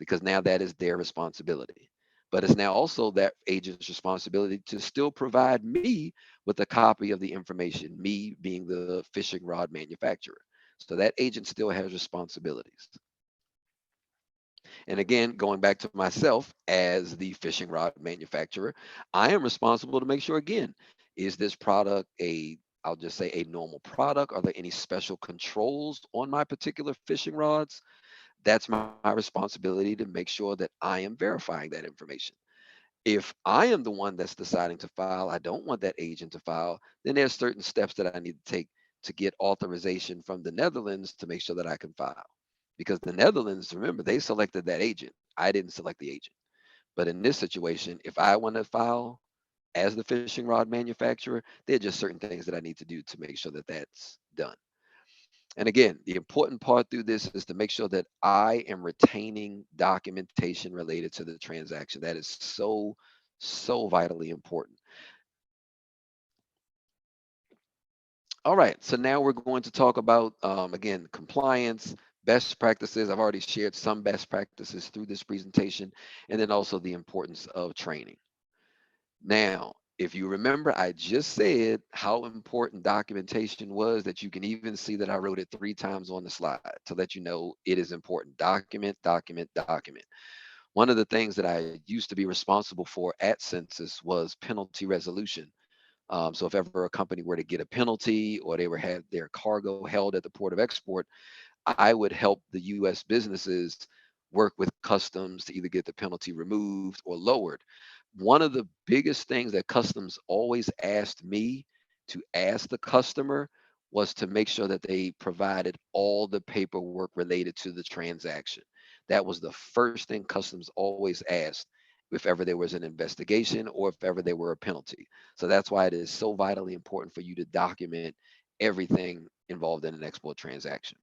because now that is their responsibility. But it's now also that agent's responsibility to still provide me with a copy of the information, me being the fishing rod manufacturer. So that agent still has responsibilities. And again, going back to myself as the fishing rod manufacturer, I am responsible to make sure, again, is this product I'll just say a normal product? Are there any special controls on my particular fishing rods? That's my responsibility to make sure that I am verifying that information. If I am the one that's deciding to file, I don't want that agent to file, then there's certain steps that I need to take to get authorization from the Netherlands to make sure that I can file. Because the Netherlands, remember, they selected that agent. I didn't select the agent. But in this situation, if I want to file as the fishing rod manufacturer, there are just certain things that I need to do to make sure that that's done. And again, the important part through this is to make sure that I am retaining documentation related to the transaction. That is so vitally important. All right, so now we're going to talk about, again, compliance, best practices. I've already shared some best practices through this presentation, and then also the importance of training. Now, if you remember, I just said how important documentation was, that you can even see that I wrote it 3 times on the slide to let you know it is important. Document, document, document. One of the things that I used to be responsible for at Census was penalty resolution. So if ever a company were to get a penalty or they were had their cargo held at the port of export, I would help the U.S. businesses work with customs to either get the penalty removed or lowered. One of the biggest things that customs always asked me to ask the customer was to make sure that they provided all the paperwork related to the transaction. That was the first thing customs always asked if ever there was an investigation or if ever there were a penalty. So that's why it is so vitally important for you to document everything involved in an export transaction.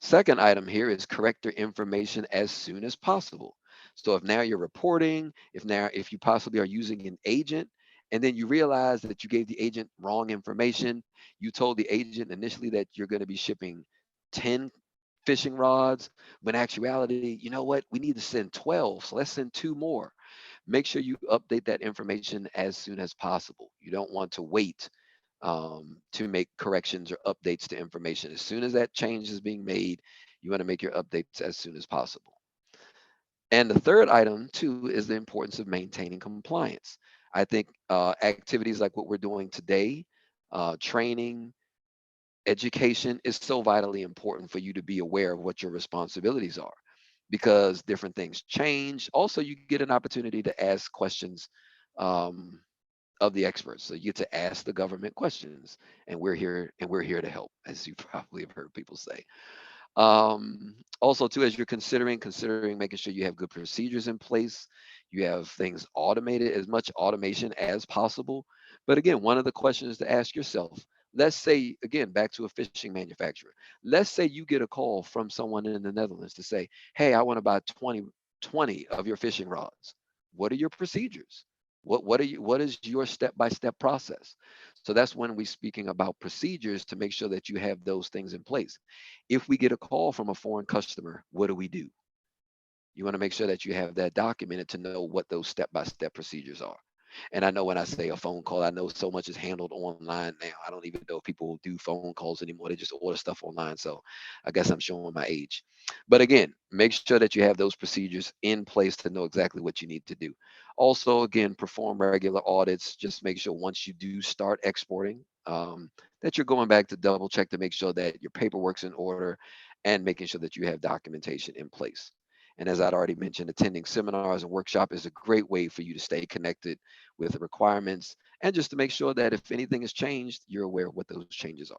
Second item here is correct your information as soon as possible. So if now you're reporting, if you possibly are using an agent, and then you realize that you gave the agent wrong information, you told the agent initially that you're going to be shipping 10 fishing rods, when actuality, you know what, we need to send 12, so let's send 2 more. Make sure you update that information as soon as possible. You don't want to wait to make corrections or updates to information. As soon as that change is being made, you want to make your updates as soon as possible. And the third item too is the importance of maintaining compliance. I think activities like what we're doing today, training, education is so vitally important for you to be aware of what your responsibilities are, because different things change. Also, you get an opportunity to ask questions um, of the experts. So you get to ask the government questions, and we're here to help, as you probably have heard people say. Also too, as you're considering making sure you have good procedures in place, you have things automated, as much automation as possible. But again, one of the questions to ask yourself, let's say, again, back to a fishing manufacturer, let's say you get a call from someone in the Netherlands to say, hey, I want to buy 20 of your fishing rods. What are your procedures? What is your step-by-step process? So that's when we're speaking about procedures, to make sure that you have those things in place. If we get a call from a foreign customer, what do we do? You want to make sure that you have that documented to know what those step-by-step procedures are. And I know when I say a phone call, I know so much is handled online now. I don't even know if people do phone calls anymore. They just order stuff online. So I guess I'm showing my age. But again, make sure that you have those procedures in place to know exactly what you need to do. Also, again, perform regular audits. Just make sure once you do start exporting, that you're going back to double check to make sure that your paperwork's in order, and making sure that you have documentation in place. And as I'd already mentioned, attending seminars and workshop is a great way for you to stay connected with the requirements, and just to make sure that if anything has changed, you're aware of what those changes are.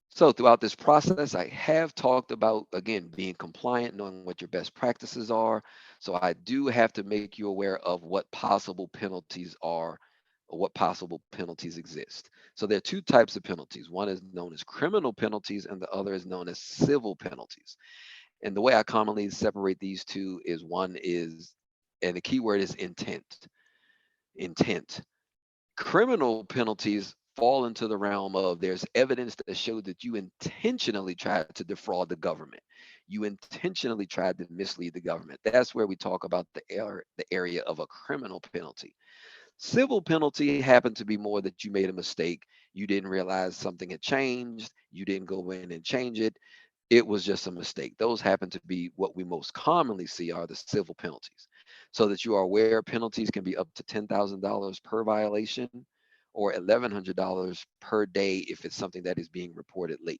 So throughout this process, I have talked about, again, being compliant, knowing what your best practices are. So I do have to make you aware of what possible penalties are, or what possible penalties exist. So there are two types of penalties. One is known as criminal penalties, and the other is known as civil penalties. And the way I commonly separate these two is, one is, and the key word is intent. Intent. Criminal penalties fall into the realm of, there's evidence that shows that you intentionally tried to defraud the government. You intentionally tried to mislead the government. That's where we talk about the area of a criminal penalty. Civil penalty happened to be more that you made a mistake. You didn't realize something had changed. You didn't go in and change it. It was just a mistake. Those happen to be what we most commonly see are the civil penalties. So that you are aware, penalties can be up to $10,000 per violation, or $1,100 per day if it's something that is being reported late.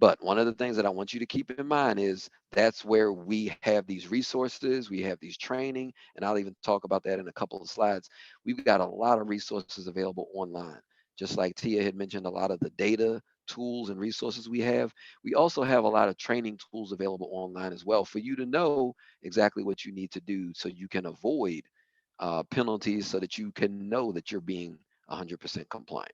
But one of the things that I want you to keep in mind is, that's where we have these resources, we have these training, and I'll even talk about that in a couple of slides. We've got a lot of resources available online. Just like Tia had mentioned, a lot of the data, tools, and resources we have. We also have a lot of training tools available online as well, for you to know exactly what you need to do so you can avoid penalties, so that you can know that you're being 100% compliant.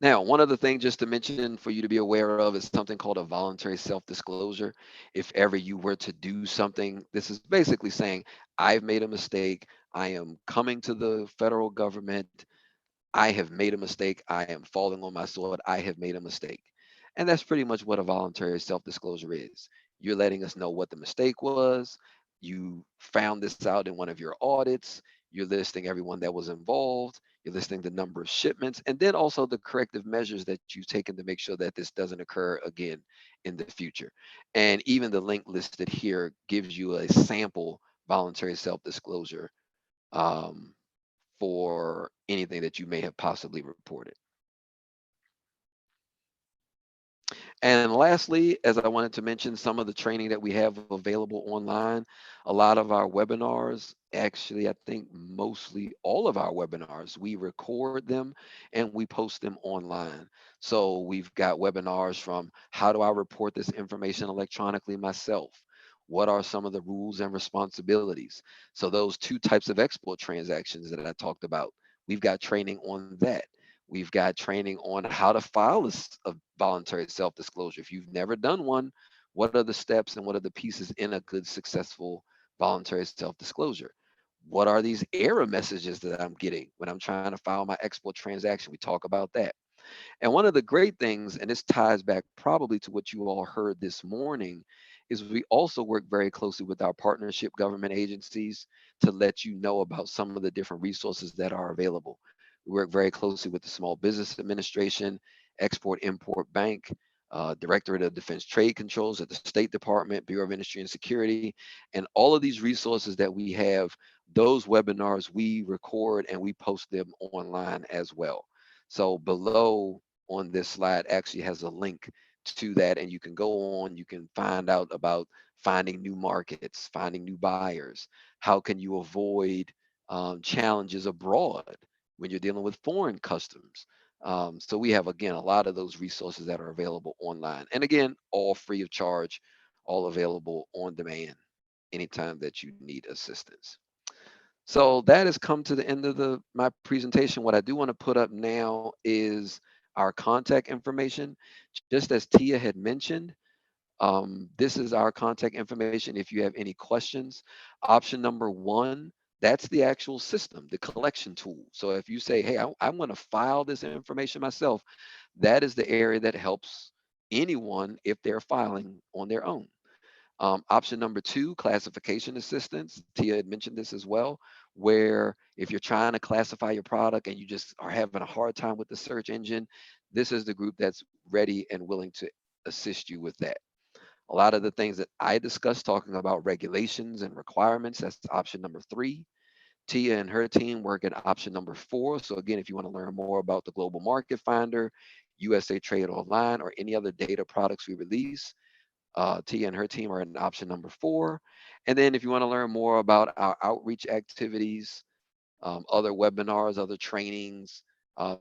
Now, one other thing just to mention for you to be aware of is something called a voluntary self-disclosure. If ever you were to do something, this is basically saying, I've made a mistake. I am coming to the federal government. I have made a mistake. I am falling on my sword. I have made a mistake. And that's pretty much what a voluntary self-disclosure is. You're letting us know what the mistake was. You found this out in one of your audits. You're listing everyone that was involved. You're listing the number of shipments, and then also the corrective measures that you've taken to make sure that this doesn't occur again in the future. And even the link listed here gives you a sample voluntary self-disclosure um, for anything that you may have possibly reported. And lastly, as I wanted to mention, some of the training that we have available online, a lot of our webinars, actually, I think mostly all of our webinars, we record them and we post them online. So we've got webinars from, how do I report this information electronically myself? What are some of the rules and responsibilities? So those two types of export transactions that I talked about, we've got training on that. We've got training on how to file a voluntary self-disclosure. If you've never done one, what are the steps and what are the pieces in a good, successful voluntary self-disclosure? What are these error messages that I'm getting when I'm trying to file my export transaction? We talk about that. And one of the great things, and this ties back probably to what you all heard this morning, is we also work very closely with our partnership government agencies to let you know about some of the different resources that are available. We work very closely with the Small Business Administration, Export Import Bank, Directorate of Defense Trade Controls at the State Department, Bureau of Industry and Security, and all of these resources that we have, those webinars we record and we post them online as well. So below on this slide actually has a link to that, and you can go on, you can find out about finding new markets, finding new buyers. How can you avoid challenges abroad when you're dealing with foreign customs? So we have, again, a lot of those resources that are available online. And again, all free of charge, all available on demand anytime that you need assistance. So that has come to the end of my presentation. What I do want to put up now is our contact information. Just as Tia had mentioned, this is our contact information if you have any questions. Option number 1, that's the actual system, the collection tool. So if you say, hey, I want to file this information myself, that is the area that helps anyone if they're filing on their own. Option number 2, classification assistance. Tia had mentioned this as well, where if you're trying to classify your product and you just are having a hard time with the search engine, this is the group that's ready and willing to assist you with that. A lot of the things that I discussed talking about regulations and requirements, that's option number 3. Tia and her team work at option number 4. So again, if you want to learn more about the Global Market Finder, USA Trade Online, or any other data products we release, Tia and her team are in option number 4. And then if you want to learn more about our outreach activities, other webinars, other trainings,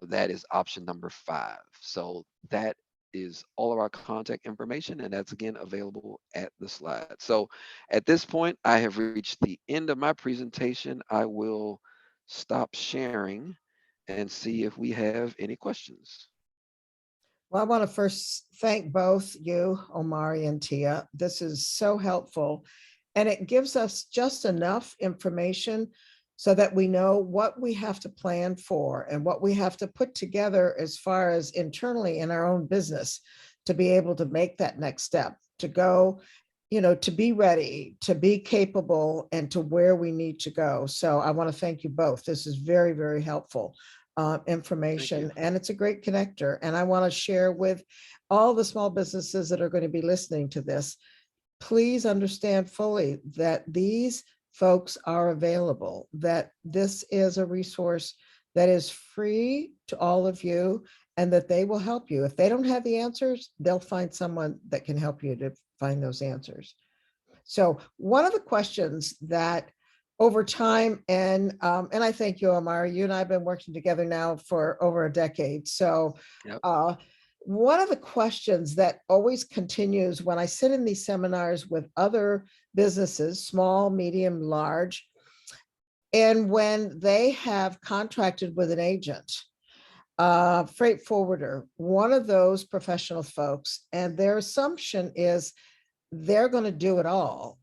that is option number 5. So that is all of our contact information, and that's again available at the slide. So at this point, I have reached the end of my presentation. I will stop sharing and see if we have any questions. Well, I want to first thank both you, Omari and Tia. This is so helpful. And it gives us just enough information so that we know what we have to plan for and what we have to put together as far as internally in our own business to be able to make that next step, to go, to be ready, to be capable, and to where we need to go. So I want to thank you both. This is very, very helpful information, and it's a great connector. And I want to share with all the small businesses that are going to be listening to this, please understand fully that these folks are available, that this is a resource that is free to all of you, and that they will help you. If they don't have the answers, they'll find someone that can help you to find those answers. So one of the questions that over time, and I thank you, Omari, you and I have been working together now for over a decade. So Yep. One of the questions that always continues when I sit in these seminars with other businesses, small, medium, large, and when they have contracted with an agent, freight forwarder, one of those professional folks, and their assumption is they're going to do it all,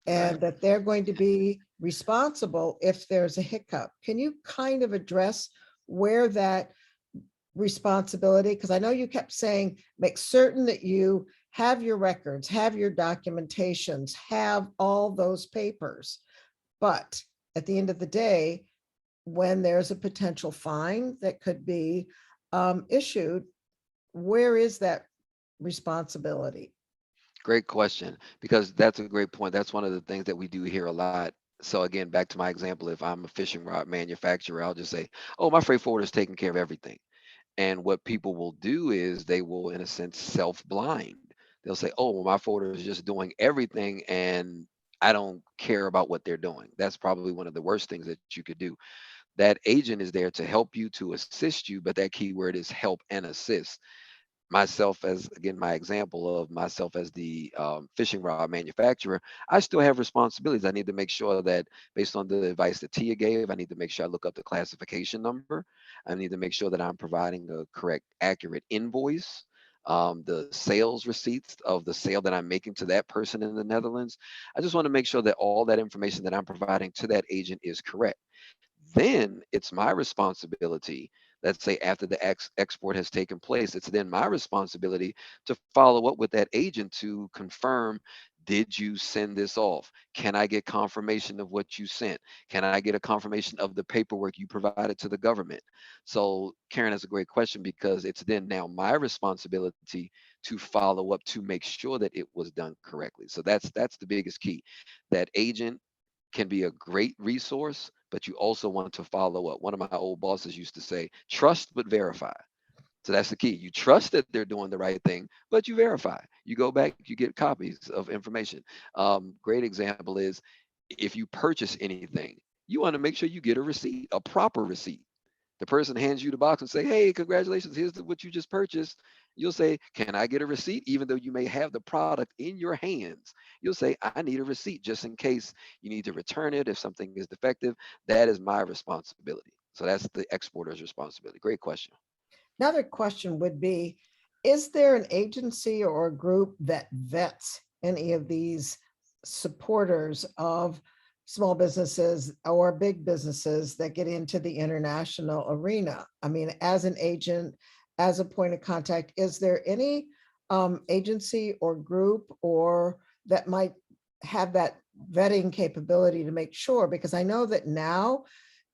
and that they're going to be responsible if there's a hiccup. Can you kind of address where that responsibility, because I know you kept saying, make certain that you have your records, have your documentations, have all those papers. But at the end of the day, when there's a potential fine that could be issued, where is that responsibility? Great question, because that's a great point. That's one of the things that we do hear a lot. So again, back to my example, if I'm a fishing rod manufacturer, I'll just say, oh, my freight forwarder is taking care of everything. And what people will do is they will, in a sense, self-blind. They'll say, oh, well, my forwarder is just doing everything and I don't care about what they're doing. That's probably one of the worst things that you could do. That agent is there to help you, to assist you, but that keyword is help and assist. Myself, as again, my example of myself as the fishing rod manufacturer, I still have responsibilities. I need to make sure that based on the advice that Tia gave, I need to make sure I look up the classification number. I need to make sure that I'm providing a correct, accurate invoice, the sales receipts of the sale that I'm making to that person in the Netherlands. I just want to make sure that all that information that I'm providing to that agent is correct. Then it's my responsibility, let's say after the export has taken place, it's then my responsibility to follow up with that agent to confirm, Did you send this off? Can I get confirmation of what you sent? Can I get a confirmation of the paperwork you provided to the government? So Karen, that's a great question, because it's then now my responsibility to follow up to make sure that it was done correctly. So that's the biggest key. That agent can be a great resource, but you also want to follow up. One of my old bosses used to say, trust but verify. So that's the key. You trust that they're doing the right thing, but you verify. You go back, you get copies of information. Great example is, if you purchase anything, you want to make sure you get a receipt, a proper receipt. The person hands you the box and say, hey, congratulations, here's what you just purchased. You'll say, can I get a receipt? Even though you may have the product in your hands, you'll say, I need a receipt just in case you need to return it if something is defective. That is my responsibility. So that's the exporter's responsibility. Great question. Another question would be, is there an agency or a group that vets any of these supporters of small businesses or big businesses that get into the international arena? I mean, as an agent, as a point of contact, is there any agency or group or that might have that vetting capability to make sure? Because I know that now,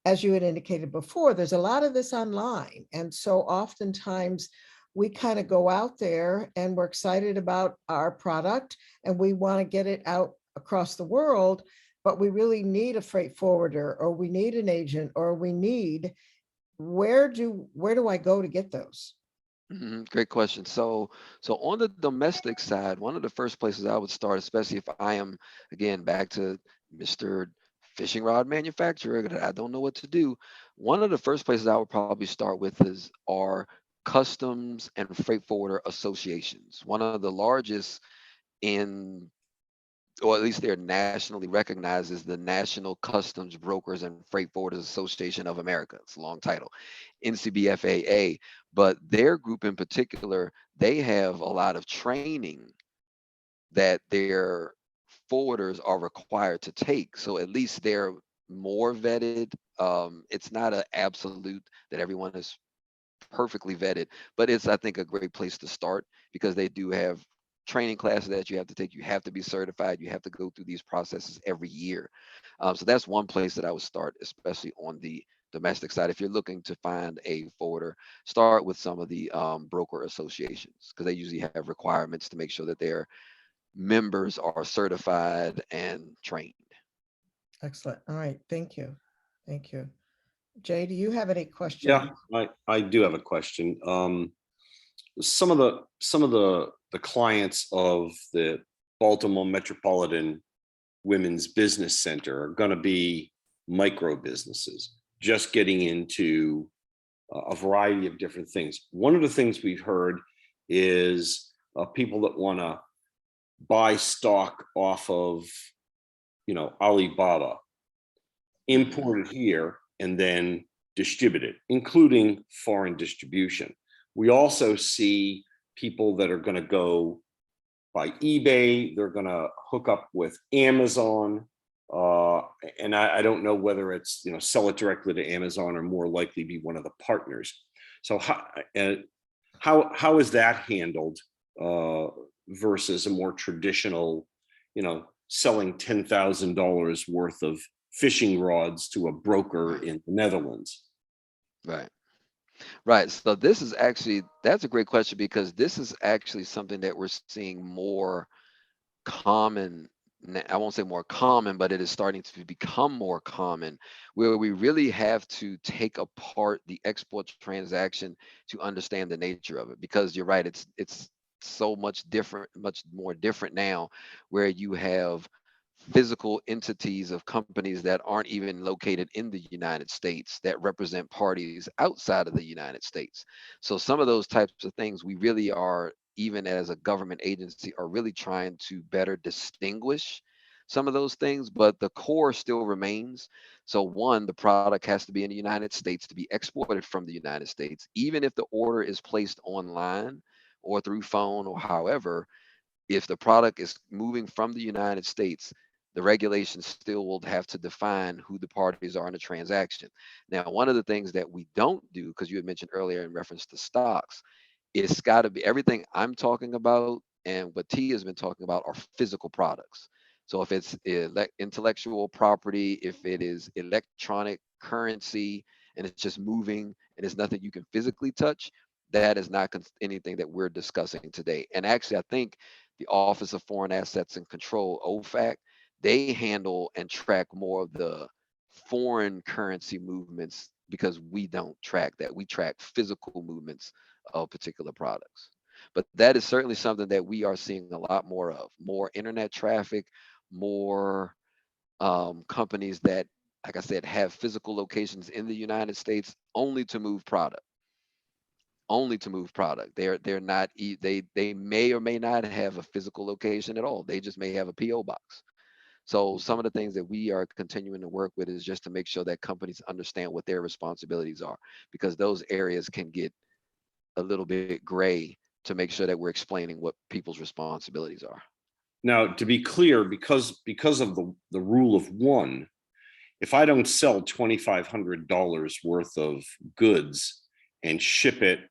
as you had indicated before, there's a lot of this online. And so oftentimes we kind of go out there and we're excited about our product and we want to get it out across the world, but we really need a freight forwarder, or we need an agent, or we need, where do I go to get those? Great question. So on the domestic side, one of the first places I would start, especially if I am, again, back to Mr. Fishing rod manufacturer, that I don't know what to do. One of the first places I would probably start with is our customs and freight forwarder associations. One of the largest in, or at least they're nationally recognized, as the National Customs Brokers and Freight Forwarders Association of America. It's a long title, NCBFAA. But their group in particular, they have a lot of training that their forwarders are required to take. So at least they're more vetted. It's not an absolute that everyone is perfectly vetted, but it's, I think, a great place to start, because they do have training classes that you have to take. You have to be certified. You have to go through these processes every year. So that's one place that I would start, especially on the domestic side. If you're looking to find a forwarder, start with some of the broker associations, because they usually have requirements to make sure that their members are certified and trained. Excellent. All right. Thank you. Thank you. Jay, do you have any questions? Yeah, I do have a question. Some of the clients of the Baltimore Metropolitan Women's Business Center are going to be micro businesses, just getting into a variety of different things. One of the things we've heard is people that want to buy stock off of, Alibaba, import it here, and then distribute it, including foreign distribution. We also see people that are going to go by eBay. They're going to hook up with Amazon. And I don't know whether it's, sell it directly to Amazon or more likely be one of the partners. So how is that handled versus a more traditional, selling $10,000 worth of fishing rods to a broker in the Netherlands? Right. Right. So this is actually, that's a great question, because this is actually something that we're seeing more common. I won't say more common, but it is starting to become more common, where we really have to take apart the export transaction to understand the nature of it. Because you're right, it's so much different, much more different now, where you have physical entities of companies that aren't even located in the United States that represent parties outside of the United States. So some of those types of things, we really are, even as a government agency, are really trying to better distinguish some of those things, but the core still remains. So one, the product has to be in the United States to be exported from the United States, even if the order is placed online or through phone or however. If the product is moving from the United States, the regulations still will have to define who the parties are in the transaction. Now, one of the things that we don't do, because you had mentioned earlier in reference to stocks, it's got to be, everything I'm talking about and what T has been talking about are physical products. So if it's intellectual property, if it is electronic currency, and it's just moving and it's nothing you can physically touch, that is not anything that we're discussing today. And actually, I think the Office of Foreign Assets and Control, OFAC, they handle and track more of the foreign currency movements because we don't track that. We track physical movements of particular products. But that is certainly something that we are seeing a lot more of, more internet traffic, more companies that, like I said, have physical locations in the United States only to move product. Only to move product. They're not they may or may not have a physical location at all. They just may have a PO box. So some of the things that we are continuing to work with is just to make sure that companies understand what their responsibilities are, because those areas can get a little bit gray, to make sure that we're explaining what people's responsibilities are. Now, to be clear, because of the rule of one, if I don't sell $2,500 worth of goods and ship it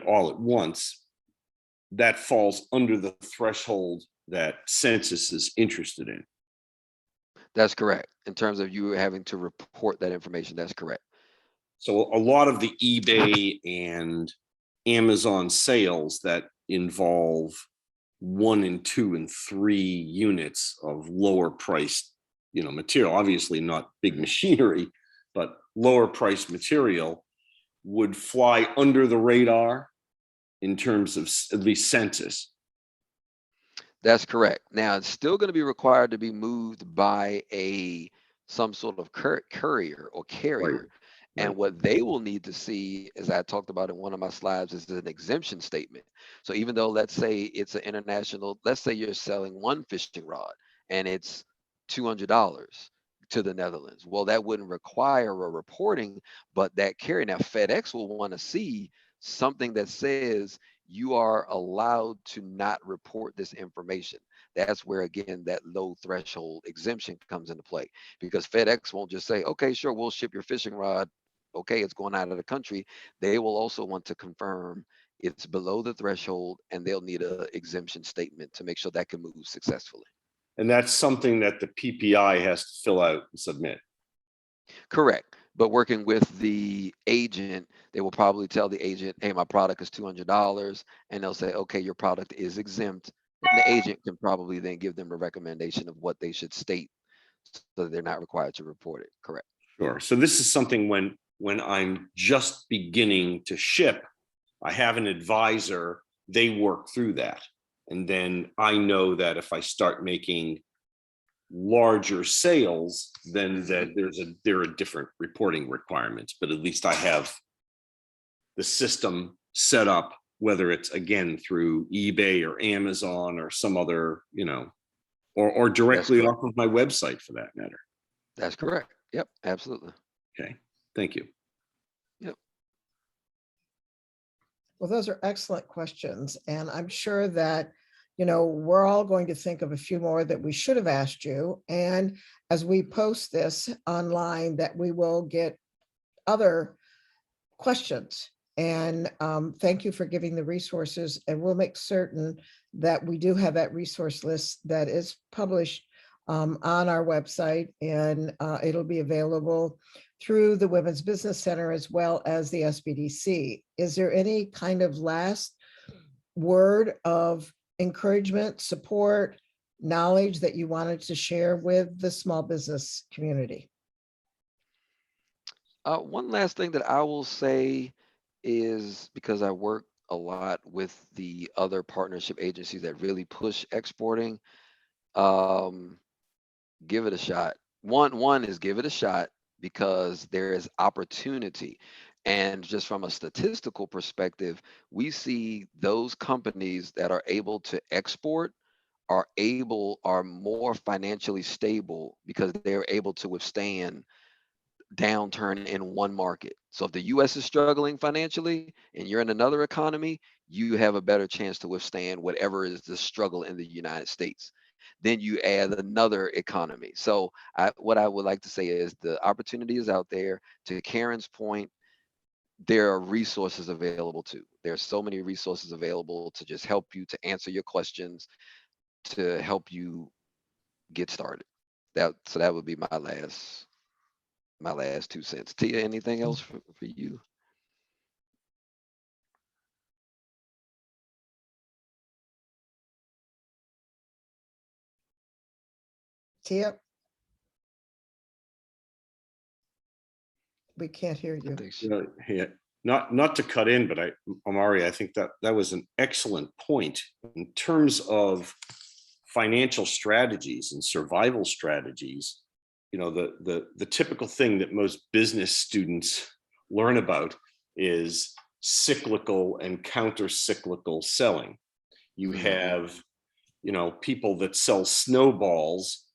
all at once, that falls under the threshold that Census is interested in. That's correct. In terms of you having to report that information, that's correct. So a lot of the eBay and Amazon sales that involve 1 and 2 and 3 units of lower priced, material, obviously not big machinery, but lower priced material, would fly under the radar in terms of at least Census. That's correct. Now it's still going to be required to be moved by some sort of courier or carrier. Right. And what they will need to see, as I talked about in one of my slides, is an exemption statement. So even though, let's say it's an international, let's say you're selling one fishing rod and it's $200 to the Netherlands. Well, that wouldn't require a reporting, but that carrier, now FedEx will want to see something that says you are allowed to not report this information. That's where, again, that low threshold exemption comes into play, because FedEx won't just say, okay, sure, we'll ship your fishing rod. Okay, it's going out of the country. They will also want to confirm it's below the threshold, and they'll need an exemption statement to make sure that can move successfully. And that's something that the PPI has to fill out and submit. Correct. But working with the agent, they will probably tell the agent, hey, my product is $200. And they'll say, okay, your product is exempt. And the agent can probably then give them a recommendation of what they should state so that they're not required to report it. Correct. Sure. So this is something when I'm just beginning to ship, I have an advisor, they work through that. And then I know that if I start making larger sales, then there are different reporting requirements, but at least I have the system set up, whether it's again through eBay or Amazon or some other, or directly off of my website for that matter. That's correct. Yep, absolutely. Okay, thank you. Yep. Well, those are excellent questions. And I'm sure that, we're all going to think of a few more that we should have asked you. And as we post this online, that we will get other questions. And thank you for giving the resources. And we'll make certain that we do have that resource list that is published on our website, and it'll be available through the Women's Business Center as well as the SBDC. Is there any kind of last word of encouragement, support, knowledge that you wanted to share with the small business community? One last thing that I will say is, because I work a lot with the other partnership agencies that really push exporting, give it a shot. One is give it a shot, because there is opportunity. And just from a statistical perspective, we see those companies that are able to export are more financially stable, because they're able to withstand downturn in one market. So if the US is struggling financially and you're in another economy, you have a better chance to withstand whatever is the struggle in the United States. Then you add another economy. So what I would like to say is the opportunity is out there. To Karen's point, there are resources available too. There are so many resources available to just help you, to answer your questions, to help you get started. So that would be my last 2 cents. Tia, anything else for you? Tia? We can't hear I you. think she, You know, yeah, not to cut in, but Omari, I think that was an excellent point in terms of financial strategies and survival strategies. You know, the typical thing that most business students learn about is cyclical and counter-cyclical selling. You have, you know, people that sell snowballs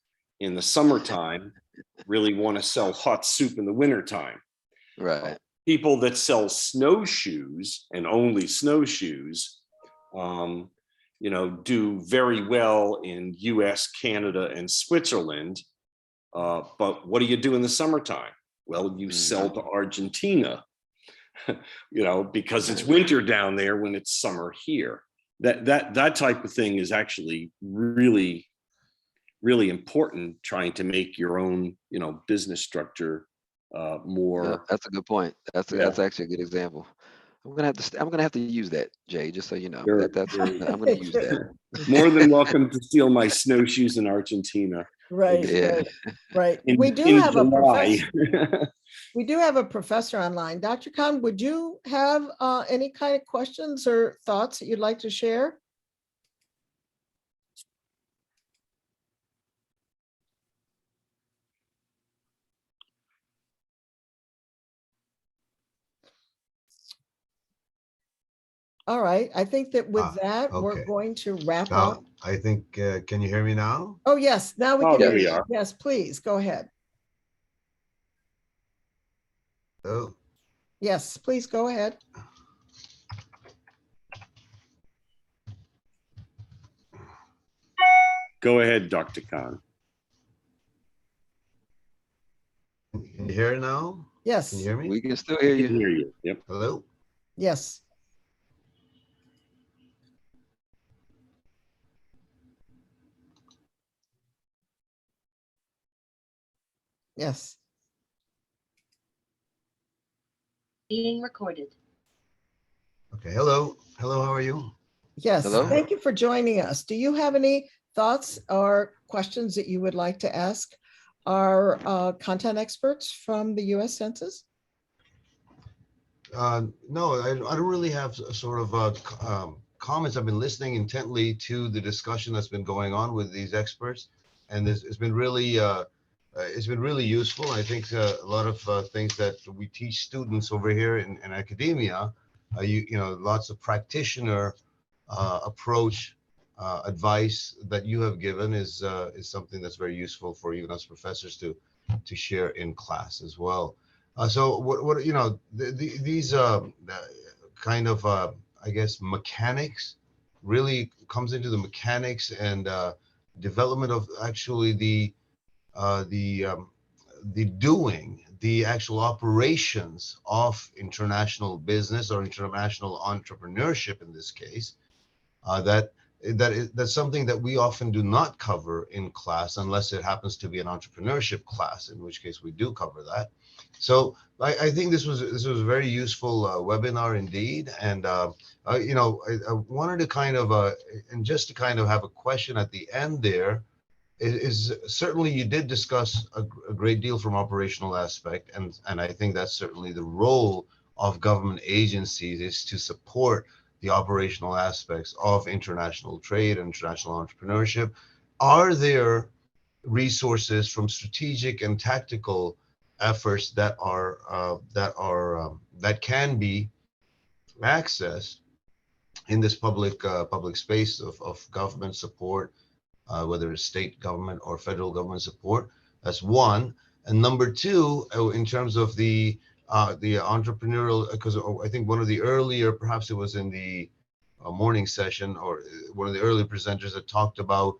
in the summertime really want to sell hot soup in the wintertime. right. People that sell snowshoes and only snowshoes, you know, do very well in US, Canada, and Switzerland. But what do you do in the summertime? Well, you sell to Argentina, you know, because it's winter down there when it's summer here. That type of thing is actually really, really important, trying to make your own, you know, business structure more. Yeah, that's a good point. That's Yeah. actually a good example. I'm gonna have to use that, Jay, just so you know. Sure, That's sure. I'm gonna use that. More than welcome to steal my snowshoes in Argentina. Right, Yeah. right, right. In, We do in have a July. professor. We do have a professor online. Dr. Khan, would you have any kind of questions or thoughts that you'd like to share? All right, I think that with that, we're okay. going to wrap Now, up. I think, can you hear me now? Oh, yes, now we Oh, can there hear we you. are. Yes, please, go ahead. Oh, Yes, please go ahead. Go ahead, Dr. Khan. can you hear it now? Yes, Can you hear me? We can still hear I can you. hear you. Yep. Hello? yes. Yes. Being recorded. Okay, hello. Hello, how are you? Yes, Hello? thank you for joining us. Do you have any thoughts or questions that you would like to ask our content experts from the US Census? No, I don't really have sort of comments. I've been listening intently to the discussion that's been going on with these experts, and it's been really useful. I think a lot of things that we teach students over here in academia, you know, lots of practitioner approach advice that you have given is something that's very useful for even us professors to share in class as well. So what you know, these kind of I guess mechanics really comes into the mechanics and development of actually the doing, the actual operations of international business or international entrepreneurship in this case. That's something that we often do not cover in class unless it happens to be an entrepreneurship class, in which case we do cover that. So I think this was a very useful webinar indeed, and you know, I wanted to kind of and just to kind of have a question at the end there is certainly you did discuss a great deal from operational aspect, and I think that's certainly the role of government agencies is to support the operational aspects of international trade and international entrepreneurship. Are there resources from strategic and tactical efforts that can be accessed in this public space of government support, whether it's state government or federal government support? That's one. And number two, in terms of the entrepreneurial, because I think one of the earlier, perhaps it was in the morning session, or one of the early presenters that talked about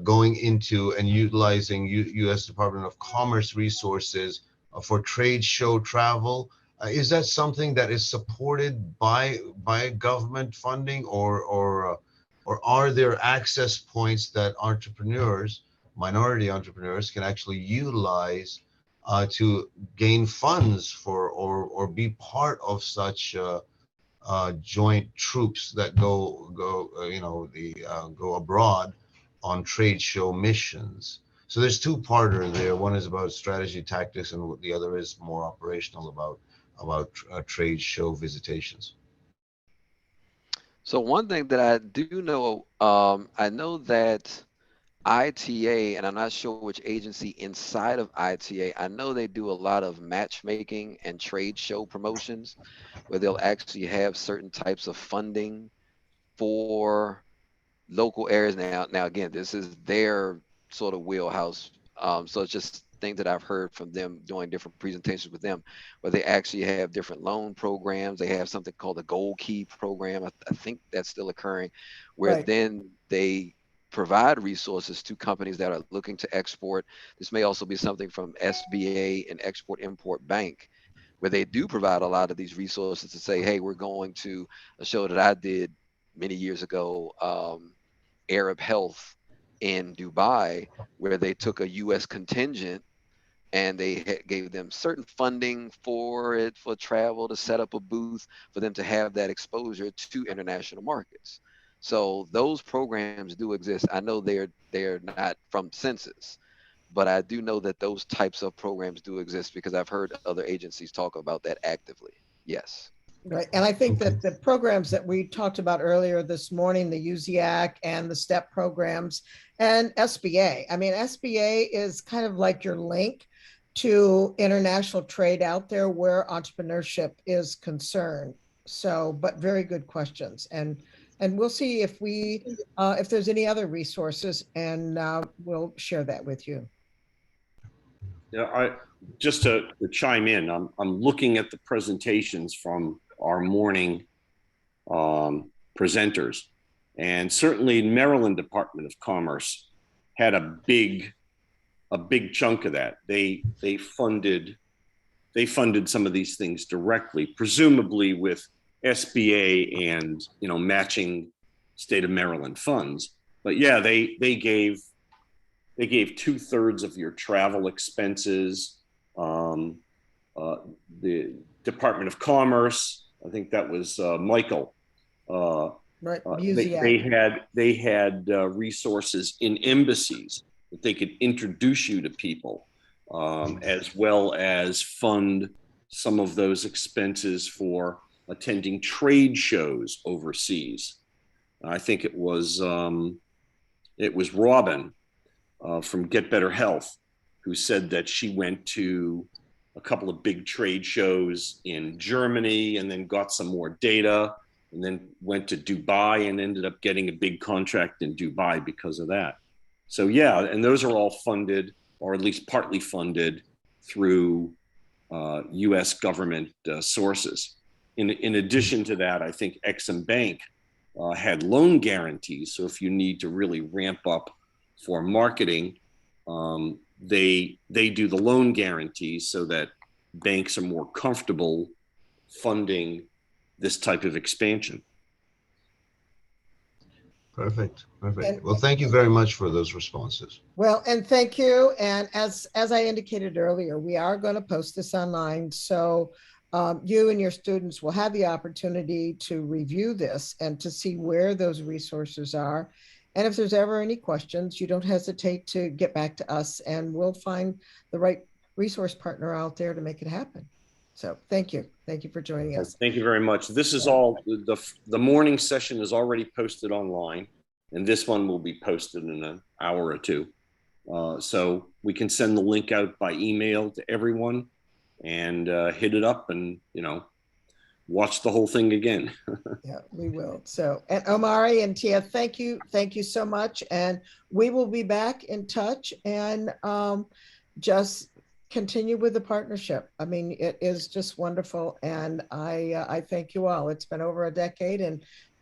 going into and utilizing U.S. Department of Commerce resources for trade show travel. Is that something that is supported by government funding, or are there access points that entrepreneurs, minority entrepreneurs, can actually utilize to gain funds for, or be part of such joint troops that go go abroad on trade show missions? So there's two-parter there. One is about strategy, tactics, and the other is more operational, about trade show visitations. So one thing that I do know, I know that ITA, and I'm not sure which agency inside of ITA, I know they do a lot of matchmaking and trade show promotions where they'll actually have certain types of funding for local areas. Now again, this is their sort of wheelhouse. So it's just things that I've heard from them doing different presentations with them, where they actually have different loan programs. They have something called the Gold Key program. I think that's still occurring, where Right. then they provide resources to companies that are looking to export. This may also be something from SBA and Export Import Bank, where they do provide a lot of these resources to say, hey, we're going to a show that I did many years ago, Arab Health in Dubai, where they took a U.S. contingent and they gave them certain funding for it, for travel, to set up a booth, for them to have that exposure to international markets. So those programs do exist. I know they're not from Census, but I do know that those types of programs do exist because I've heard other agencies talk about that actively. Yes. Right. And I think Okay. that the programs that we talked about earlier this morning, the USIAC and the STEP programs and SBA, I mean, SBA is kind of like your link to international trade out there where entrepreneurship is concerned. So, but very good questions. And we'll see if there's any other resources, and we'll share that with you. Yeah, just to chime in, I'm looking at the presentations from our morning presenters, and certainly Maryland Department of Commerce had a big chunk of that. They funded some of these things directly, presumably with SBA and matching state of Maryland funds. But yeah, they gave 2/3 of your travel expenses. The Department of Commerce, I think that was Michael. Right. They had resources in embassies that they could introduce you to people, as well as fund some of those expenses for attending trade shows overseas. I think it was Robin from Get Better Health, who said that she went to a couple of big trade shows in Germany and then got some more data, and then went to Dubai and ended up getting a big contract in Dubai because of that. So yeah, and those are all funded, or at least partly funded, through U.S. government sources. In addition to that, I think Exim Bank had loan guarantees. So if you need to really ramp up for marketing, they do the loan guarantees so that banks are more comfortable funding this type of expansion. Perfect. Well, thank you very much for those responses. Well, and thank you. And as I indicated earlier, we are going to post this online. So you and your students will have the opportunity to review this and to see where those resources are. And if there's ever any questions, you don't hesitate to get back to us, and we'll find the right resource partner out there to make it happen. So thank you. Thank you for joining us. Thank you very much. This is all, the morning session is already posted online, and this one will be posted in an hour or two. So we can send the link out by email to everyone and hit it up and, watch the whole thing again. Yeah, we will. So, and Omari and Tia, thank you so much. And we will be back in touch and just continue with the partnership. I mean, it is just wonderful. And I thank you all. It's been over a decade,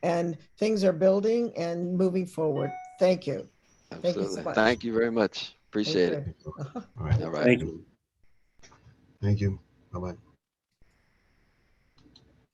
and things are building and moving forward. Thank you. Absolutely. Thank you so much. Thank you very much. Appreciate it. All right. All right. Thank you. Thank you. Bye-bye.